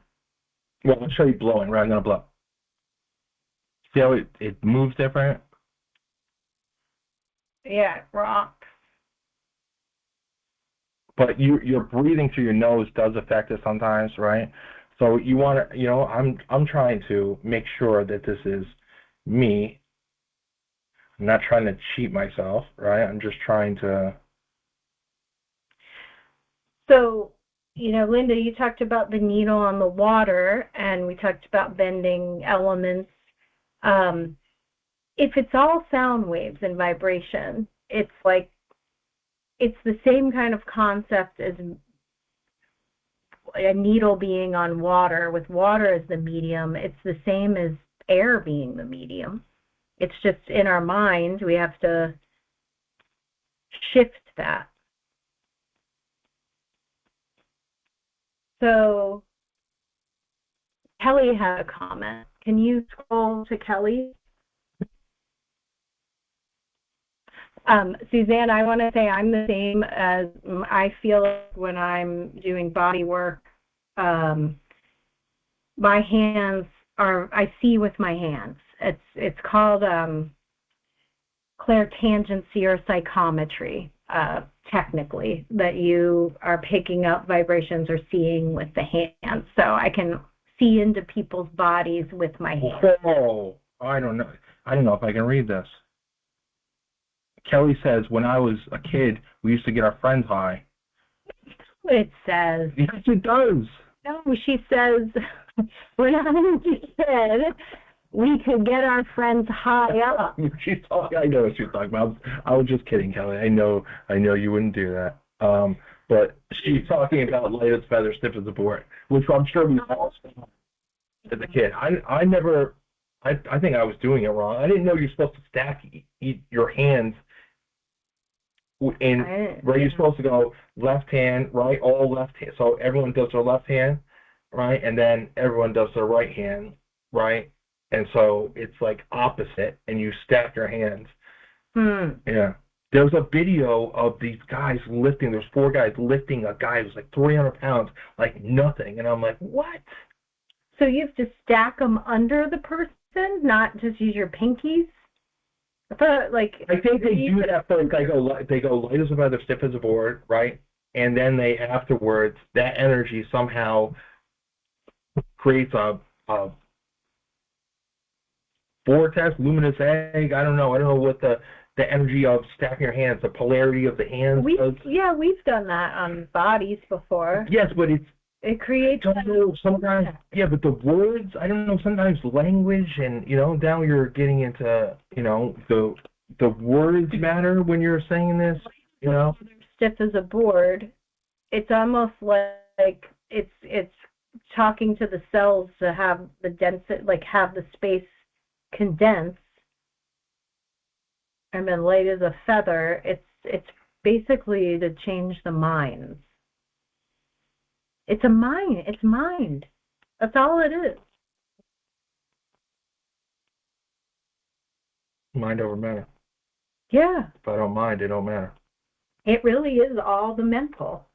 Well, I'll show you blowing. Right, I'm going to blow. See how it moves different? Yeah, it rocks. But you're breathing through your nose does affect it sometimes, right? So you want to, I'm trying to make sure that this is me. I'm not trying to cheat myself, right? I'm just trying to... So, Linda, you talked about the needle on the water, and we talked about bending elements. If it's all sound waves and vibration, it's the same kind of concept as a needle being on water, with water as the medium. It's the same as air being the medium. It's just in our mind, we have to shift that. So Kelly had a comment. Can you scroll to Kelly? Suzanne, I want to say I'm the same as I feel like when I'm doing body work. My hands I see with my hands. It's called clairtangency or psychometry, technically, that you are picking up vibrations or seeing with the hands. So I can see into people's bodies with my hands. Oh, I don't know if I can read this. Kelly says, when I was a kid, we used to get our friends high. It says. Yes, it does. No, she says, when I was a kid, we could get our friends high up. She's talking. I know what she's talking about. I was just kidding, Kelly. I know you wouldn't do that. But she's talking about light as a feather, stiff as a board, which I'm sure we all saw as a kid. I never. I think I was doing it wrong. I didn't know you're supposed to stack your hands. Where you're supposed to go left hand, right, all left hand. So everyone does their left hand, right, and then everyone does their right hand, right, and so it's like opposite, and you stack your hands. Yeah. There was a video of these guys lifting. There's 4 guys lifting a guy who's like 300 pounds, like nothing, and I'm like, what? So you have to stack them under the person, not just use your pinkies? I think they do that first. They go light as a feather, stiff as a board, right? And then they afterwards, that energy somehow creates a vortex, luminous egg. I don't know what the energy of stacking your hands, the polarity of the hands. We've done that on bodies before. Yes, but it creates. I don't know, sometimes, yeah, but the words, I don't know, sometimes language and, now you're getting into, the words matter when you're saying this, Stiff as a board. It's almost like it's talking to the cells to have the density, have the space condense. And then light as a feather, it's basically to change the minds. It's mind. That's all it is. Mind over matter. Yeah. If I don't mind, it don't matter. It really is all the mental.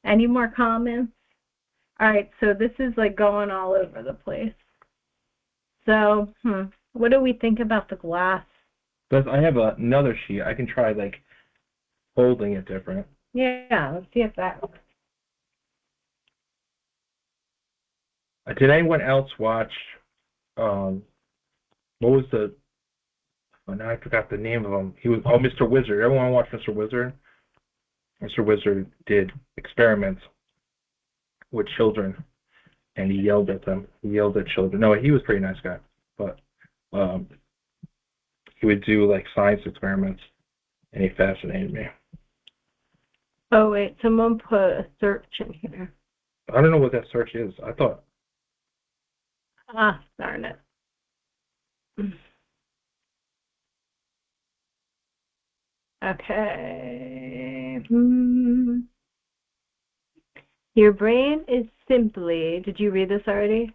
Any more comments? All right, so this is like going all over the place. So, what do we think about the glass? But I have another sheet. I can try holding it different. Yeah, let's see if that works. Did anyone else watch, what was now I forgot the name of him. He was, Mr. Wizard. Everyone watch Mr. Wizard? Mr. Wizard did experiments with children, and he yelled at them. He yelled at children. No, he was a pretty nice guy, but he would do science experiments, and he fascinated me. Oh, wait, someone put a search in here. I don't know what that search is. I thought. Darn it. Okay. Your brain is simply, did you read this already?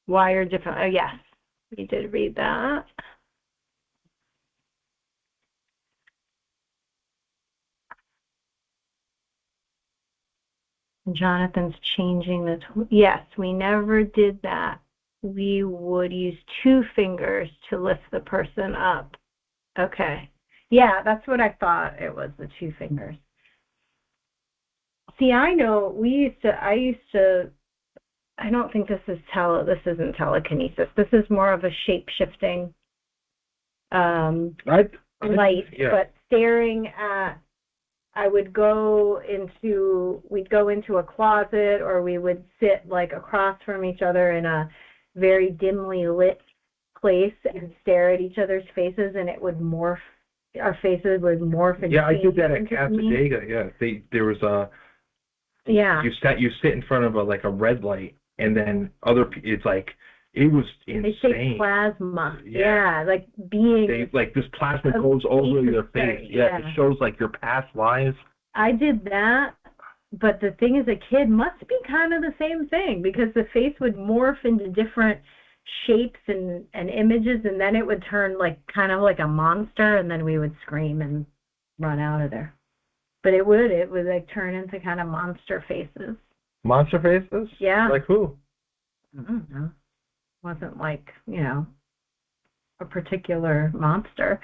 Wired different. Oh, yes, we did read that. Jonathan's changing the, yes, we never did that. We would use 2 fingers to lift the person up. Okay. Yeah, that's what I thought it was, the 2 fingers. See, I know I don't think this isn't telekinesis. This is more of a shape-shifting light, yeah. But staring at, we'd go into a closet, or we would sit across from each other in a very dimly lit place and stare at each other's faces, and it would morph. Our faces would morph. And I did that at Casadega. Yeah, there was a. Yeah. You sit in front of a red light, and then it was insane. They say plasma. Yeah, this plasma goes over your face. Yeah, it shows your past lives. I did that, but the thing is, a kid must be kind of the same thing, because the face would morph into different shapes and images, and then it would turn like kind of like a monster, and then we would scream and run out of there. But it would like turn into kind of monster faces. Monster faces? Yeah. Like who? I don't know. Wasn't like, a particular monster.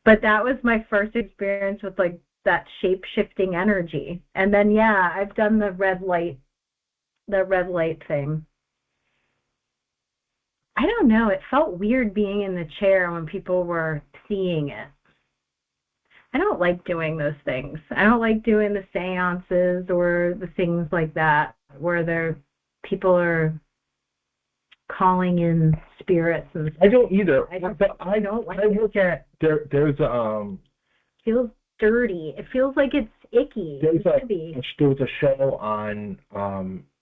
But that was my first experience with like that shape-shifting energy. And then I've done the red light thing. I don't know, it felt weird being in the chair when people were seeing it. I don't like doing those things. I don't like doing the seances or the things like that where people are calling in spirits and stuff. I don't either. I don't like I look at there's feels dirty. It feels like it's icky. There was a show on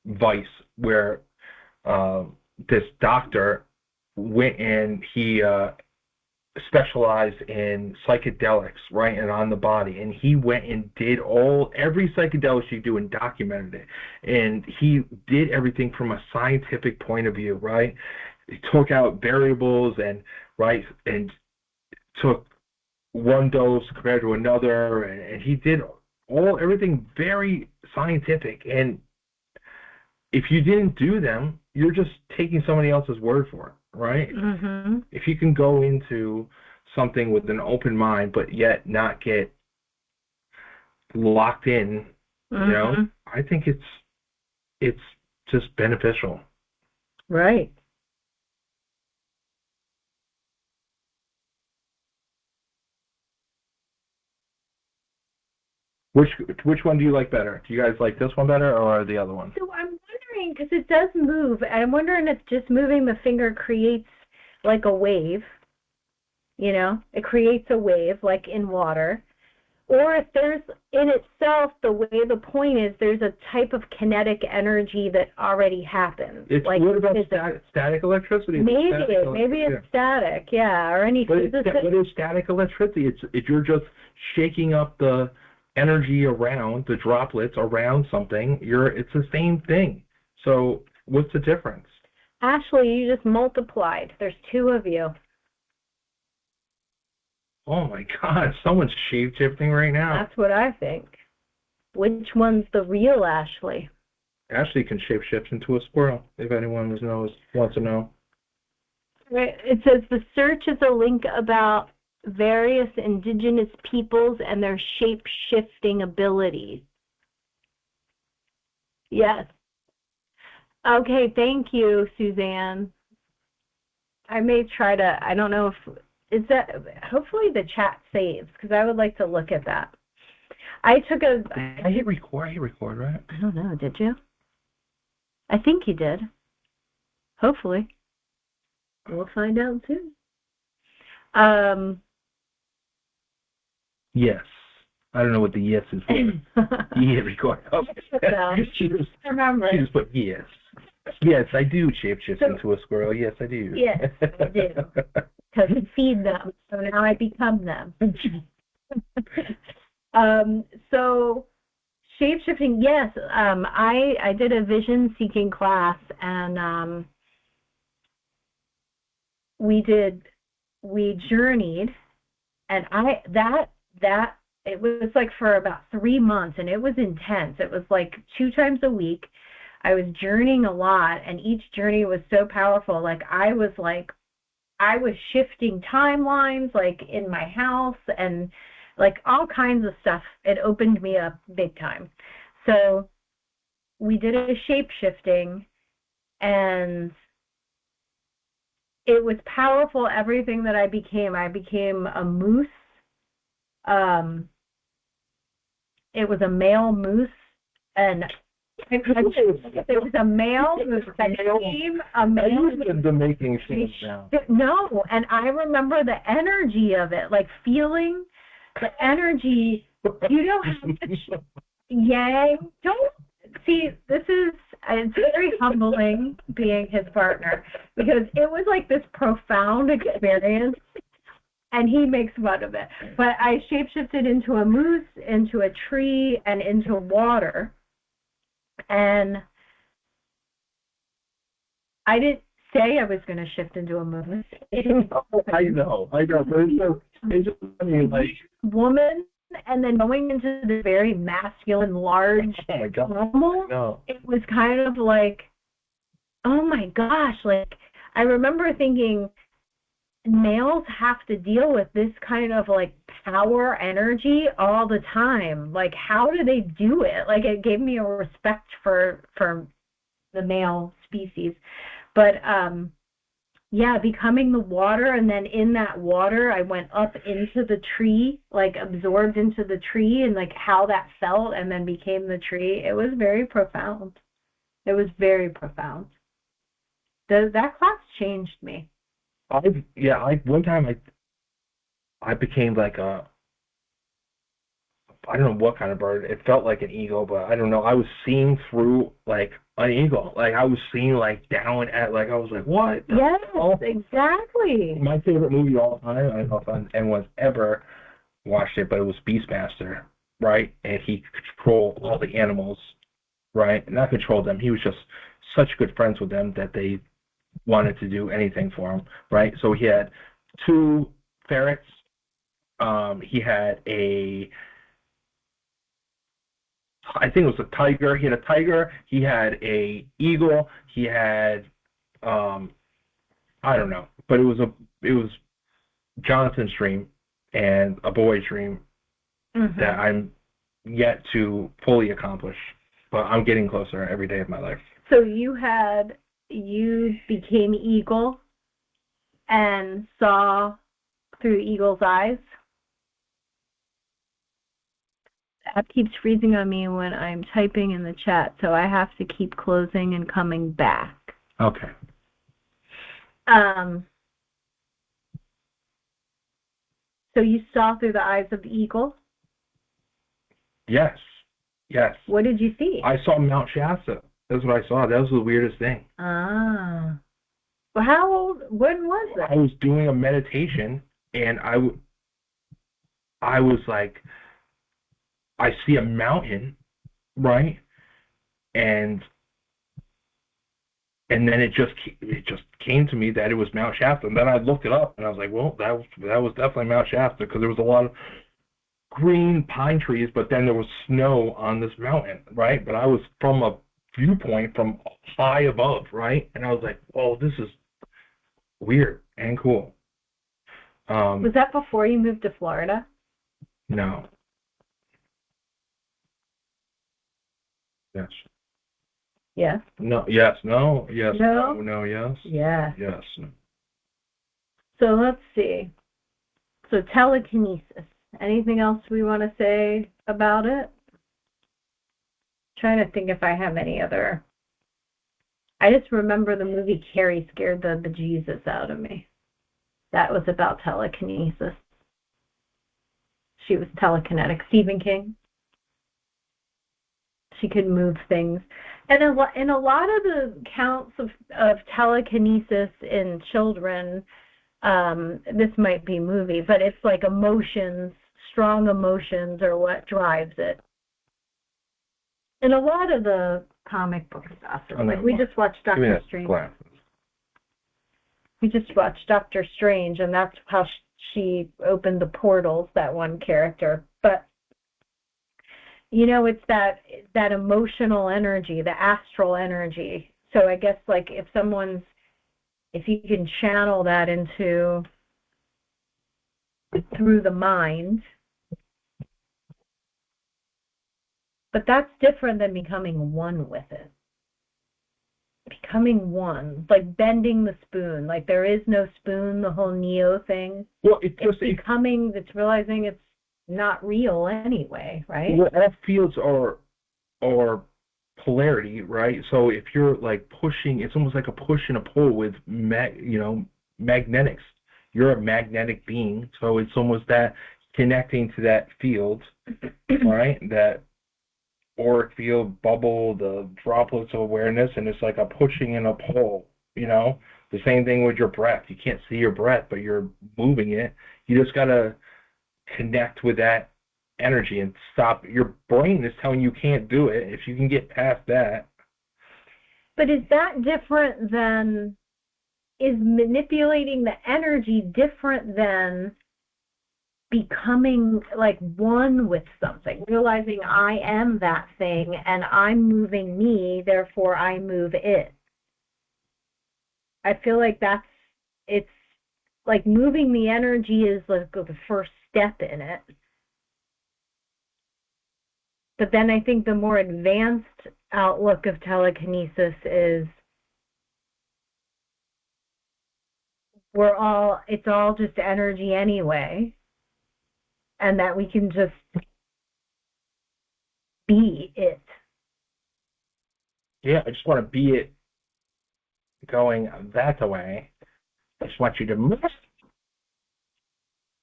Vice where this doctor went and he specialized in psychedelics, right, and on the body, and he went and did every psychedelic you do and documented it, and he did everything from a scientific point of view, right? He took out variables and took one dose compared to another, and he did everything very scientific. And if you didn't do them, you're just taking somebody else's word for it, right? Mm-hmm. If you can go into something with an open mind, but yet not get locked in, Mm-hmm. I think it's just beneficial. Right. Which one do you like better? Do you guys like this one better or the other one? So I'm wondering, because it does move, I'm wondering if just moving the finger creates like a wave, it creates a wave like in water, or if there's in itself the point is there's a type of kinetic energy that already happens. What about static electricity? Maybe it's static, or any. What is static electricity? You're just shaking up the energy around the droplets around something. It's the same thing. So what's the difference? Ashley, you just multiplied. There's two of you. Oh my God, someone's shape-shifting right now. That's what I think. Which one's the real Ashley? Ashley can shape-shift into a squirrel, if anyone wants to know. It says the search is a link about various indigenous peoples and their shape-shifting abilities. Yes. Okay, thank you, Suzanne. I may try to, I don't know hopefully the chat saves, because I would like to look at that. I hit record, right? I don't know, did you? I think you did. Hopefully. We'll find out soon. Yes. I don't know what the yes is for. You hit record. She just put yes. Yes, I do shapeshift into a squirrel. Yes, I do. Yes, I do. Because I feed them, so now I become them. So shape-shifting, yes. I did a vision-seeking class, and we journeyed, and it was like for about 3 months, and it was intense. It was like 2 times a week. I was journeying a lot, and each journey was so powerful. I was shifting timelines, like in my house, and like all kinds of stuff. It opened me up big time. So we did a shape-shifting, and it was powerful, everything that I became. I became a moose. It was a male moose, and it was a male moose that became a male moose. The making things now. No, and I remember the energy of it, like feeling the energy. You know how much yang. Don't see. It's very humbling being his partner, because it was like this profound experience. And he makes fun of it. But I shapeshifted into a moose, into a tree, and into water. And I didn't say I was going to shift into a movie. I know. But it's just funny, like, woman, and then going into the very masculine, large oh my God. animal. No. It was kind of like, oh my gosh, like, I remember thinking, males have to deal with this kind of like power energy all the time. Like, how do they do it? Like, it gave me a respect for the male species. But yeah, becoming the water, and then in that water I went up into the tree, like absorbed into the tree, and like how that felt, and then became the tree. It was very profound. It was very profound. That class changed me. One time I became like I don't know what kind of bird. It felt like an eagle, but I don't know. I was seeing through like an eagle. Like I was seeing like down at, like I was like, what? Yes, exactly. My favorite movie of all time. I don't know if anyone's ever watched it, but it was Beastmaster, right? And he could control all the animals, right? And not control them. He was just such good friends with them that they wanted to do anything for him, right? So he had 2 ferrets. He had I think it was a tiger. He had a tiger. He had a eagle. He had, I don't know, but it was Jonathan's dream and a boy's dream that I'm yet to fully accomplish, but I'm getting closer every day of my life. So you became eagle and saw through eagle's eyes. App keeps freezing on me when I'm typing in the chat, so I have to keep closing and coming back. Okay. So you saw through the eyes of the eagle? Yes. What did you see? I saw Mount Shasta. That's what I saw. That was the weirdest thing. Ah. Well, when was it? I was doing a meditation, and I was like, I see a mountain, right? And then it just came to me that it was Mount Shasta. And then I looked it up, and I was like, well, that was definitely Mount Shasta, because there was a lot of green pine trees, but then there was snow on this mountain, right? But I was from a viewpoint from high above, right? And I was like, oh, this is weird and cool. Was that before you moved to Florida? No. Yes. Yes. No. Yes. No. Yes. No. No. Yes. Yeah. Yes. So let's see. So telekinesis. Anything else we want to say about it? Trying to think if I have any other. I just remember the movie Carrie scared the bejesus out of me. That was about telekinesis. She was telekinetic. Stephen King. She could move things. And in a lot of the accounts of telekinesis in children, this might be movie, but it's like emotions, strong emotions are what drives it. In a lot of the comic book stuff, like we just watched Doctor Strange. We just watched Doctor Strange, and that's how she opened the portals, that one character. But it's that emotional energy, the astral energy. So I guess like if you can channel that through the mind, but that's different than becoming one with it. Becoming one, like bending the spoon, like there is no spoon, the whole Neo thing. Well, it's realizing it's not real anyway, right? Well, all fields are polarity, right? So if you're like pushing, it's almost like a push and a pull with magnetics. You're a magnetic being, so it's almost that connecting to that field, right? That auric field, bubble, the droplets of awareness, and it's like a pushing and a pull. The same thing with your breath. You can't see your breath, but you're moving it. You just gotta connect with that energy and stop. Your brain is telling you can't do it. If you can get past that. But is that different than is manipulating the energy different than becoming like one with something, realizing I am that thing and I'm moving me, therefore I move it. I feel like it's like moving the energy is like the first step in it. But then I think the more advanced outlook of telekinesis is it's all just energy anyway, and that we can just be it. Yeah, I just want to be it going that way. I just want you to move.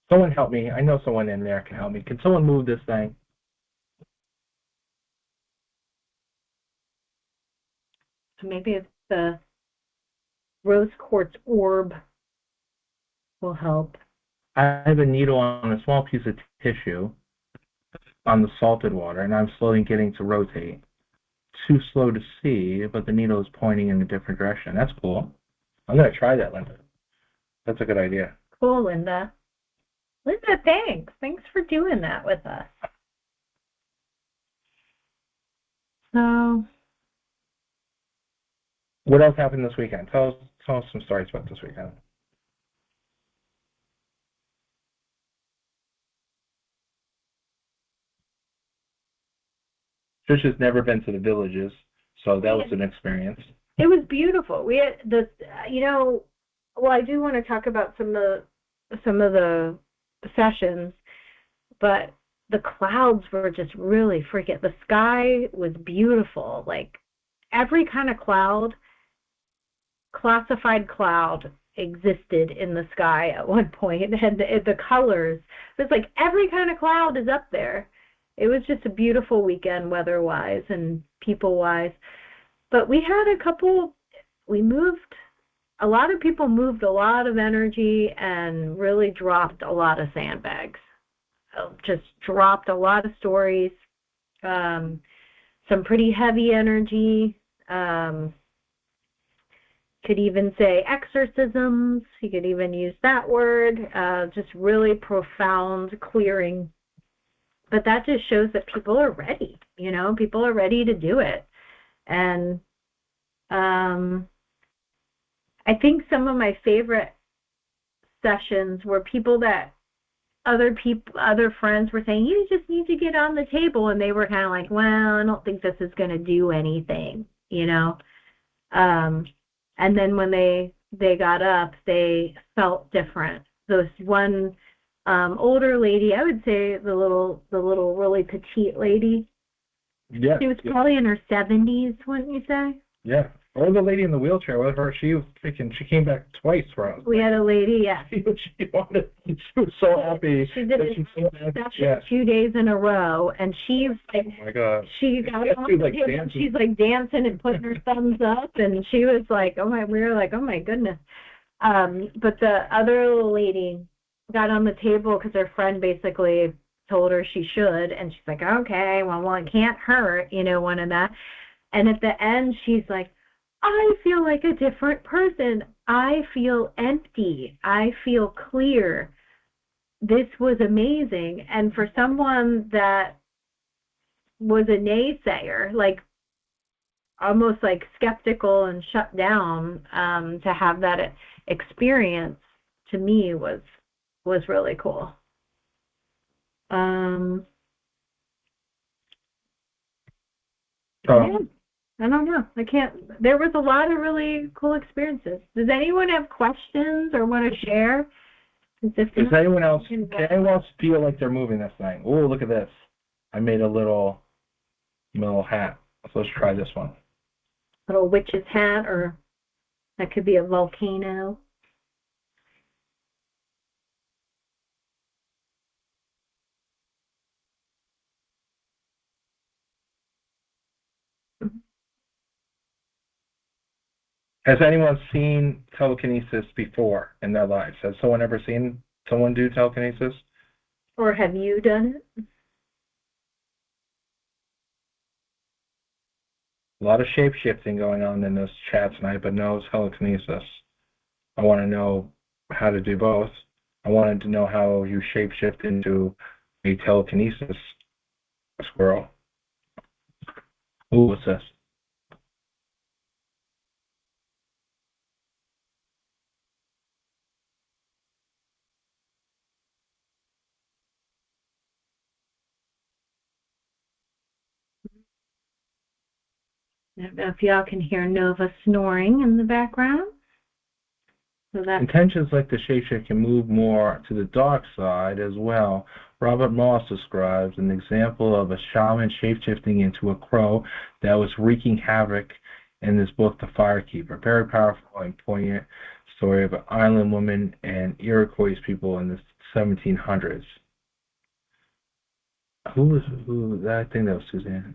Someone help me. I know someone in there can help me. Can someone move this thing? So maybe it's the rose quartz orb will help. I have a needle on a small piece of tissue on the salted water, and I'm slowly getting to rotate. Too slow to see, but the needle is pointing in a different direction. That's cool. I'm going to try that, Linda. That's a good idea. Cool, Linda. Linda, thanks. Thanks for doing that with us. So, what else happened this weekend? Tell us some stories about this weekend. Trish has never been to the villages, so that was an experience. It was beautiful. We had the, well, I do want to talk about some of the sessions, but the clouds were just really freaking. The sky was beautiful. Like every kind of cloud, classified cloud existed in the sky at one point, and the colors. It was like every kind of cloud is up there. It was just a beautiful weekend weather-wise and people-wise. But we had a lot of people moved a lot of energy and really dropped a lot of sandbags. Just dropped a lot of stories, some pretty heavy energy. Could even say exorcisms. You could even use that word. Just really profound clearing. But that just shows that people are ready. People are ready to do it. And I think some of my favorite sessions were people that other friends were saying, you just need to get on the table, and they were kind of like, well, I don't think this is going to do anything, and then when they got up, they felt different. This one older lady, I would say the little really petite lady. Yeah. She was probably in her 70s, wouldn't you say? Yeah. Or the lady in the wheelchair with her, she came back twice for us. We had a lady, yeah. She was so happy. She did it 2 days in a row, and she's like, oh my God. She got up, and she's like dancing and putting her thumbs up, and she was like, we were like, oh my goodness. But the other little lady got on the table because her friend basically told her she should, and she's like, okay, well, it can't hurt, one of that. And at the end, she's like, I feel like a different person. I feel empty. I feel clear. This was amazing. And for someone that was a naysayer, like almost like skeptical and shut down, to have that experience, to me was really cool. Yeah. I don't know. There was a lot of really cool experiences. Does anyone have questions or want to share? Does anyone else feel like they're moving this thing? Oh, look at this. I made a little hat. So let's try this one. Little witch's hat, or that could be a volcano. Has anyone seen telekinesis before in their lives? Has someone ever seen someone do telekinesis? Or have you done it? A lot of shape-shifting going on in this chat tonight, but no telekinesis. I want to know how to do both. I wanted to know how you shapeshift into a telekinesis squirrel. Ooh, what's this? I don't know if y'all can hear Nova snoring in the background. So that's Intentions like the shapeshift can move more to the dark side as well. Robert Moss describes an example of a shaman shapeshifting into a crow that was wreaking havoc in his book, The Firekeeper. Very powerful and poignant story of an island woman and Iroquois people in the 1700s. Who? I think that was Suzanne.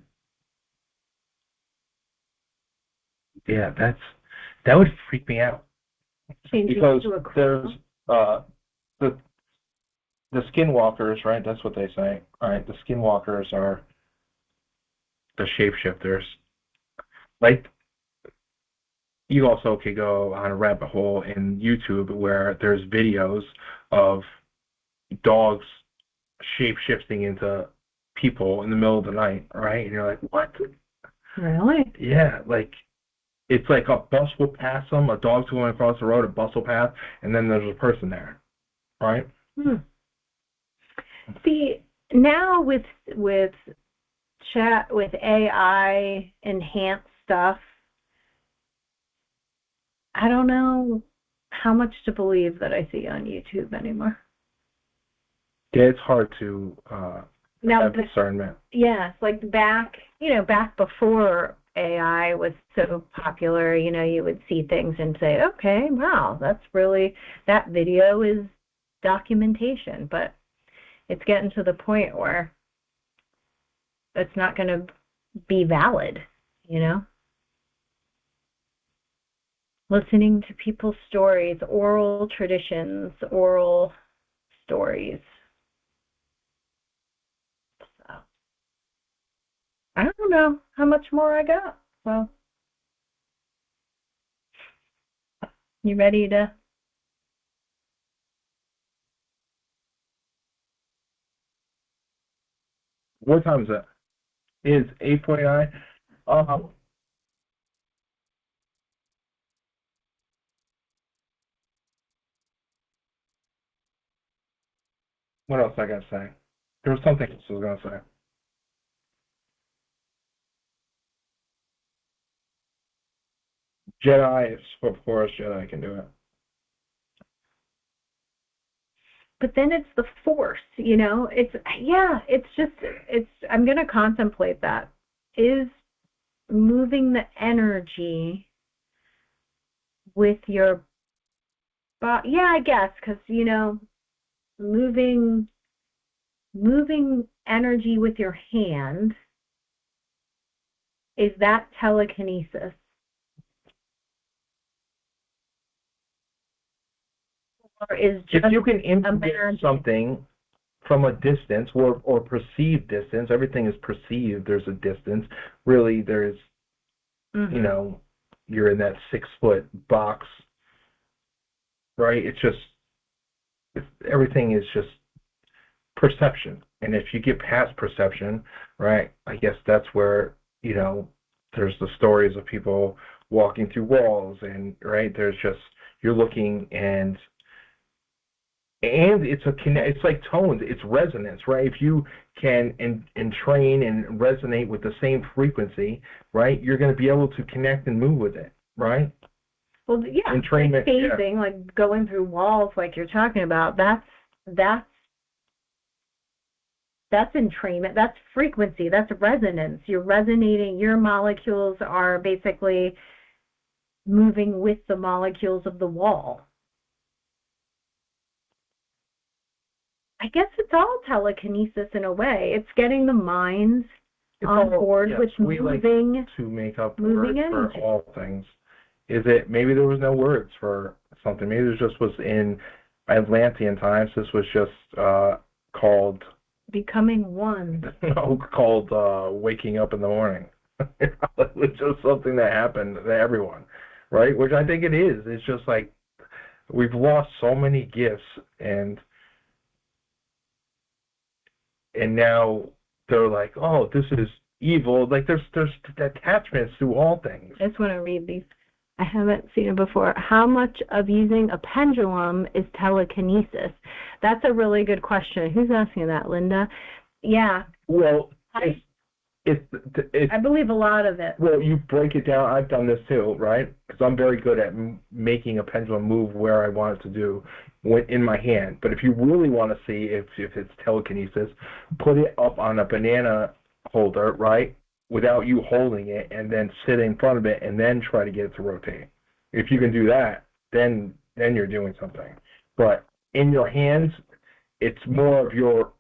Yeah, that would freak me out changing because to a crow. there's the skinwalkers, right? That's what they say, right? The skinwalkers are the shapeshifters. Like, you also could go on a rabbit hole in YouTube where there's videos of dogs shapeshifting into people in the middle of the night, right? And you're like, what? Really? Yeah, like it's like a bus will pass them, a dog's going across the road, a bus will pass, and then there's a person there, right? See, now with chat with AI enhanced stuff, I don't know how much to believe that I see on YouTube anymore. Yeah, it's hard to Now, have discernment. yes, like back before AI was so popular, you would see things and say, okay, wow, that video is documentation, but it's getting to the point where it's not going to be valid, Listening to people's stories, oral traditions, oral stories. So, I don't know how much more I got. So, you ready to? What time is it? It's 8:49. What else I gotta say? There was something else I was gonna say. Jedi, of course, Jedi can do it. But then it's the force, I'm going to contemplate that. Is moving the energy with your body? Yeah, I guess, because, moving energy with your hand, is that telekinesis? Or is just if you can implement something from a distance or perceived distance, everything is perceived. There's a distance. Really, there's, you're in that 6-foot box, right? Everything is just perception. And if you get past perception, right, I guess that's where, there's the stories of people walking through walls and, right, there's just, you're looking and it's like tones, it's resonance, right? If you can entrain and resonate with the same frequency, right, you're going to be able to connect and move with it, right? Well, yeah, entrainment, like phasing, like going through walls, like you're talking about. That's entrainment. That's frequency. That's resonance. You're resonating. Your molecules are basically moving with the molecules of the wall. I guess it's all telekinesis in a way. It's getting the minds on board with moving. Like to make up moving words energy. for all things. Is it maybe there was no words for something? Maybe it just was in Atlantean times. This was just called becoming one. No, called waking up in the morning. It was just something that happened to everyone, right? Which I think it is. It's just like we've lost so many gifts, and now they're like, oh, this is evil. Like there's attachments to all things. I just want to read these. I haven't seen it before. How much of using a pendulum is telekinesis? That's a really good question. Who's asking that, Linda? Yeah. Well, I it's I believe a lot of it. Well, you break it down. I've done this too, right? Because I'm very good at making a pendulum move where I want it to do in my hand. But if you really want to see if it's telekinesis, put it up on a banana holder, right, without you holding it, and then sit in front of it, and then try to get it to rotate. If you can do that, then you're doing something. But in your hands, it's more of your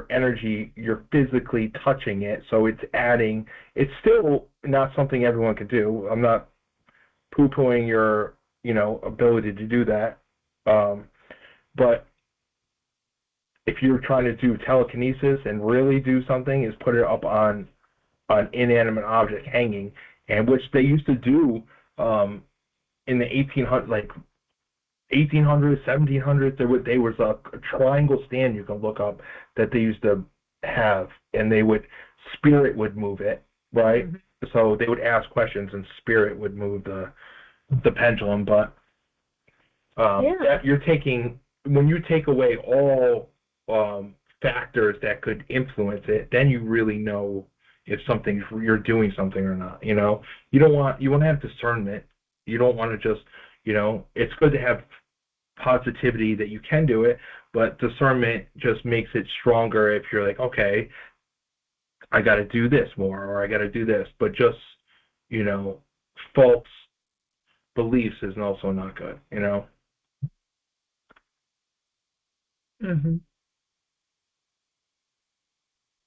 energy. You're physically touching it, so it's adding. It's still not something everyone can do. I'm not poo-pooing your ability to do that, but if you're trying to do telekinesis and really do something, is put it up on an inanimate object hanging, and which they used to do in the 1800s, like 1800s, 1700s. There was a triangle stand you can look up that they used to have, and spirit would move it, right? Mm-hmm. So they would ask questions, and spirit would move the pendulum. But you're taking, when you take away all factors that could influence it, then you really know if you're doing something or not. You want to have discernment. You don't want to just, it's good to have positivity that you can do it, but discernment just makes it stronger if you're like, okay, I got to do this more, or I got to do this. But just, false beliefs is also not good, Mm-hmm.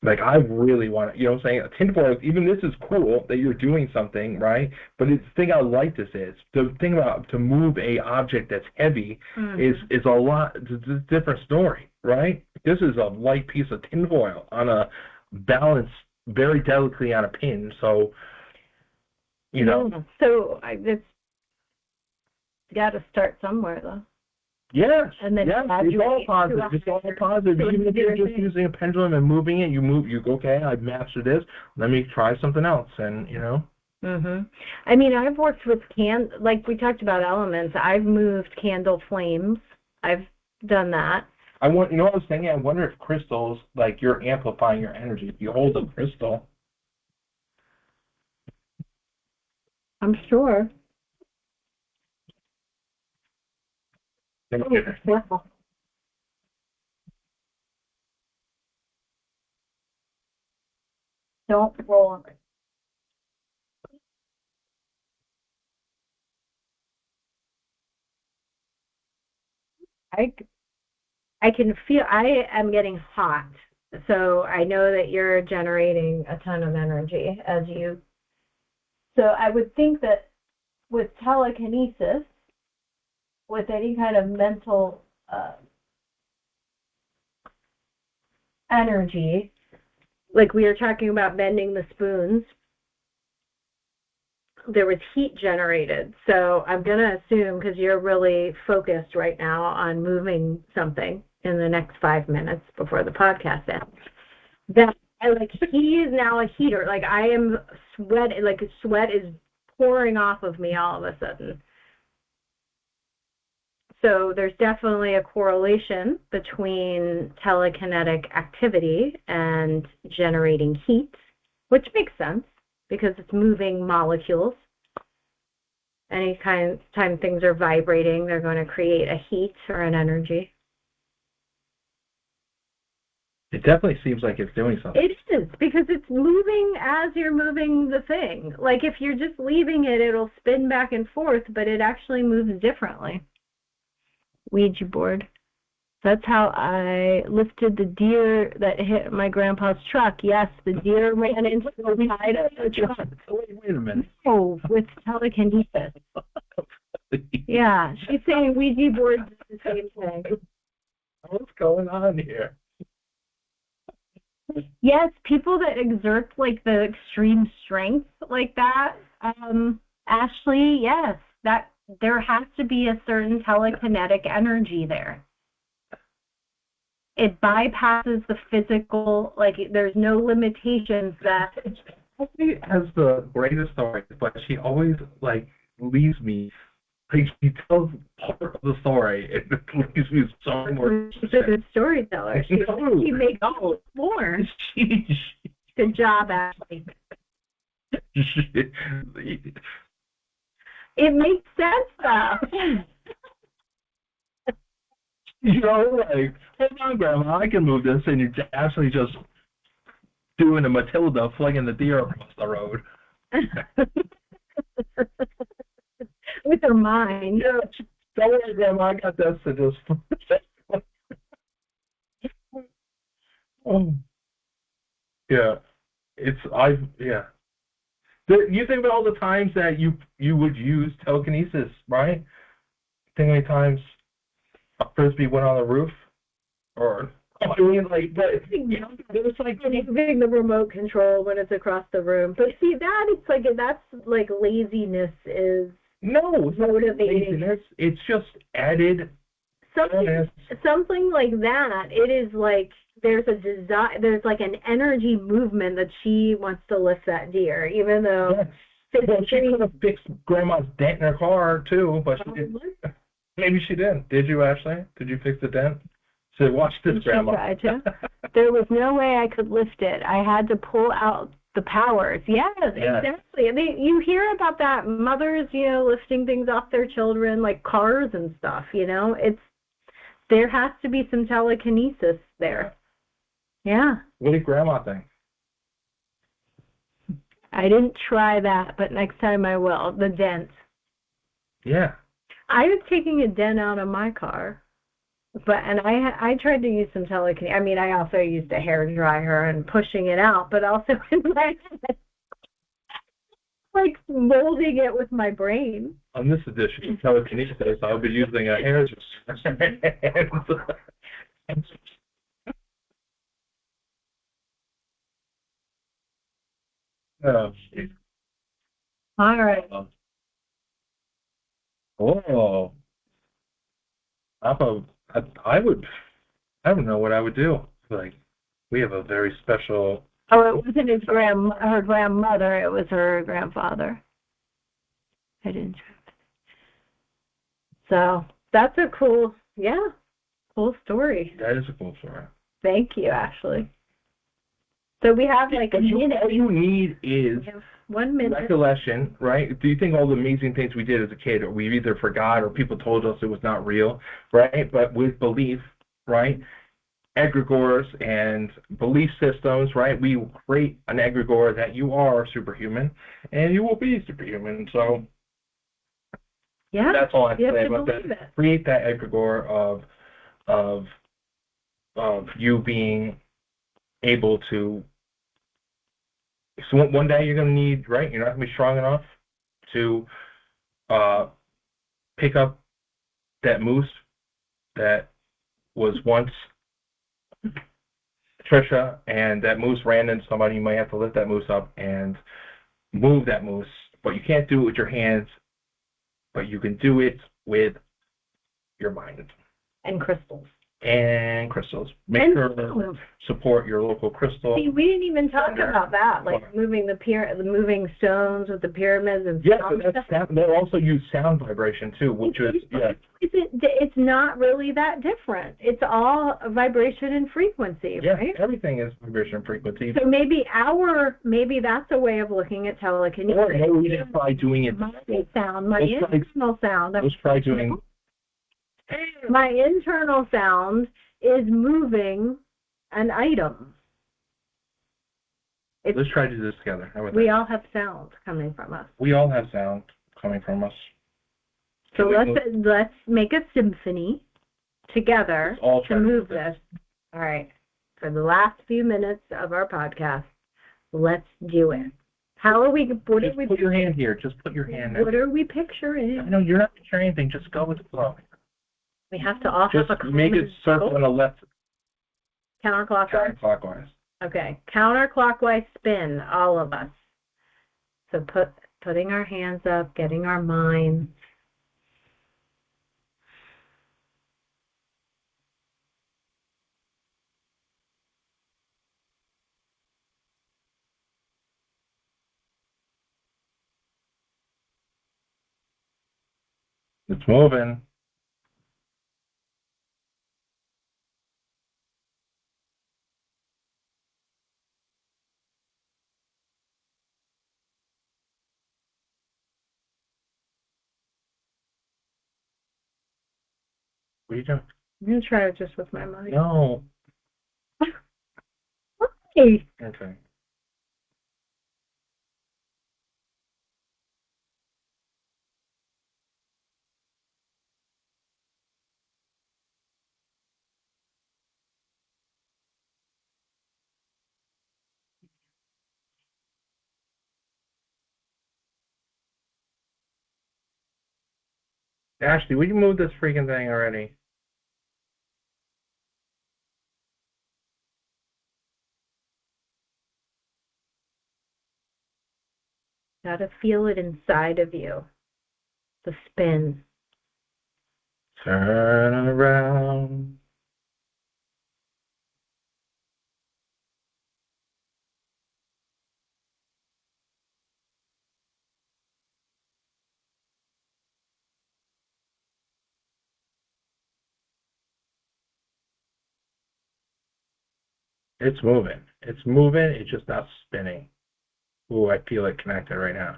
Like, I really want to, what I'm saying? Tinfoil, even this is cool that you're doing something, right? But the thing how light this is. The thing about to move a object that's heavy is a lot, it's a different story, right? This is a light piece of tinfoil on a balance very delicately on a pin, so, So it's got to start somewhere, though. Yes, and then yes, it's all positive. It's all positive. Even if you're just using a pendulum and moving it, you go, okay, I've mastered this. Let me try something else, and I mean, I've worked with like we talked about elements. I've moved candle flames. I've done that. I what I was thinking? I wonder if crystals, like, you're amplifying your energy. If you hold a crystal, I'm sure. Wow. Don't roll on it. I can feel I am getting hot, so I know that you're generating a ton of energy as you. So I would think that with telekinesis, with any kind of mental energy, like we were talking about bending the spoons, there was heat generated. So I'm going to assume, because you're really focused right now on moving something in the next 5 minutes before the podcast ends, that he is now a heater. Like, I am sweating, like sweat is pouring off of me all of a sudden. So there's definitely a correlation between telekinetic activity and generating heat, which makes sense because it's moving molecules. Any time things are vibrating, they're going to create a heat or an energy. It definitely seems like it's doing something. It is, because it's moving as you're moving the thing. Like, if you're just leaving it, it'll spin back and forth, but it actually moves differently. Ouija board. That's how I lifted the deer that hit my grandpa's truck. Yes, the deer ran into the side of the truck. Wait a minute. No, with telekinesis. Yeah, she's saying Ouija boards is the same thing. What's going on here? Yes, people that exert, like, the extreme strength like that, Ashley, yes, that there has to be a certain telekinetic energy there. It bypasses the physical, like there's no limitations that. She has the greatest story, but she always like leaves me. Like she tells part of the story, and it leaves me so more. She's a good storyteller. She makes more. Good job, Ashley. It makes sense, though. You know, like, hold on, Grandma, I can move this, and you're actually just doing a Matilda flinging the deer across the road. With her mind. Yeah, don't worry, Grandma, I got this to just. Oh. Yeah, yeah. You think about all the times that you would use telekinesis, right? Think how many times a frisbee went on the roof, or I mean, like, but it's like moving the remote control when it's across the room. But see, that's like laziness is motivating. It's just added something like that. It is like there's a desire. There's like an energy movement that she wants to lift that deer, even though. Yes. Well, she could have fixed Grandma's dent in her car too, but she didn't. Maybe she didn't. Did you, Ashley? Did you fix the dent? So watch this, Grandma. She tried to. There was no way I could lift it. I had to pull out the powers. Yes, exactly. You hear about that, mothers, lifting things off their children, like cars and stuff. There has to be some telekinesis there. Yeah. What did Grandma think? I didn't try that, but next time I will. The dent. Yeah. I was taking a dent out of my car, and I tried to use some telekinesis. I mean, I also used a hair dryer and pushing it out, but also in my head, like molding it with my brain. On this edition of Telekinesis, I'll be using a hair dryer. All right. Oh, I don't know what I would do. Like, we have a very special. Oh, it wasn't her grandmother. It was her grandfather. I didn't. So that's a cool story. That is a cool story. Thank you, Ashley. So we have like a minute. All you need is 1 minute. Recollection, right? Do you think all the amazing things we did as a kid, or we either forgot or people told us it was not real, right? But with belief, right? Egregores and belief systems, right? We create an egregore that you are superhuman, and you will be superhuman. So that's all I say about that. Create that egregore of you being able to. So one day you're going to need, right? You're not going to be strong enough to pick up that moose that was once Trisha, and that moose ran into somebody. You might have to lift that moose up and move that moose, but you can't do it with your hands, but you can do it with your mind. And crystals. Make sure to support your local crystal. See, we didn't even talk about that, like moving the moving stones with the pyramids and but they also use sound vibration too, which is It's not really that different. It's all vibration and frequency, right? Everything is vibration and frequency. So maybe that's a way of looking at telekinesis. Or maybe we can try doing it. My internal sound. Let's try doing. My internal sound is moving an item. Let's try to do this together. We all have sound coming from us. We all have sound coming from us. So let's make a symphony together to move this. All right. For the last few minutes of our podcast, let's do it. How are we? Put your hand here. Just put your hand there. What are we picturing? No, you're not picturing anything. Just go with the flow. We have to all just have a make it circle on the left. Counterclockwise? Counterclockwise. Okay. Counterclockwise spin, all of us. So putting our hands up, getting our minds It's moving. What are you doing? I'm going to try it just with my mind. No. Hey. Okay. Ashley, will you move this freaking thing already? Gotta feel it inside of you. The spin. Turn around. It's moving. It's moving. It's just not spinning. Ooh, I feel it connected right now.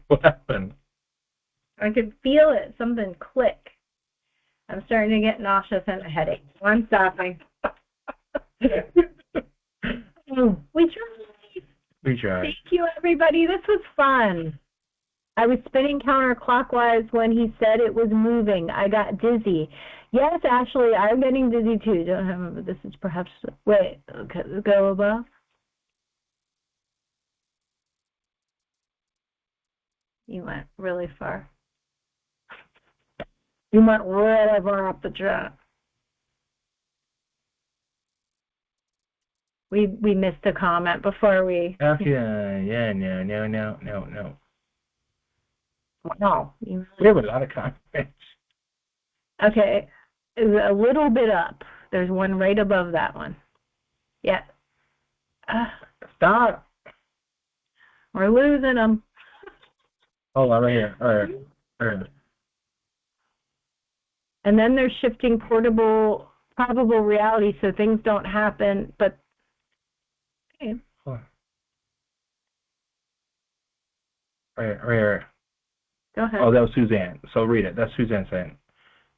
What happened? I could feel it. Something click. I'm starting to get nauseous and a headache. I'm stopping. We tried. We tried. Thank you, everybody. This was fun. I was spinning counterclockwise when he said it was moving. I got dizzy. Yes, Ashley, I'm getting dizzy too. Don't remember. This is perhaps. Wait. Okay, go above. You went really far. You went really far up the chat. We missed a comment before we. Yeah, no. No. We have a lot of comments. Okay, a little bit up. There's one right above that one. Yeah. Stop. We're losing them. Hold on, right here. All right. And then they're shifting probable reality so things don't happen, but okay. Right. Go ahead. Oh, that was Suzanne. So read it. That's Suzanne saying.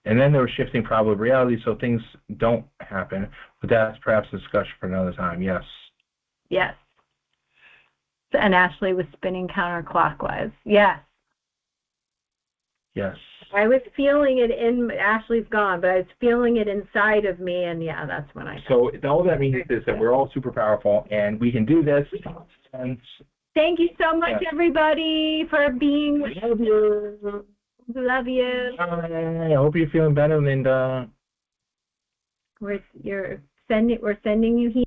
And then they were shifting probable reality so things don't happen, but that's perhaps a discussion for another time. Yes. Yes. And Ashley was spinning counterclockwise. Yes. Yes. I was feeling it in, Ashley's gone, but I was feeling it inside of me, and yeah, that's when I. So all that means is that we're all super powerful, and we can do this. And thank you so much, everybody, for being. Love you. Love you. I hope you're feeling better, Linda. We're sending you here.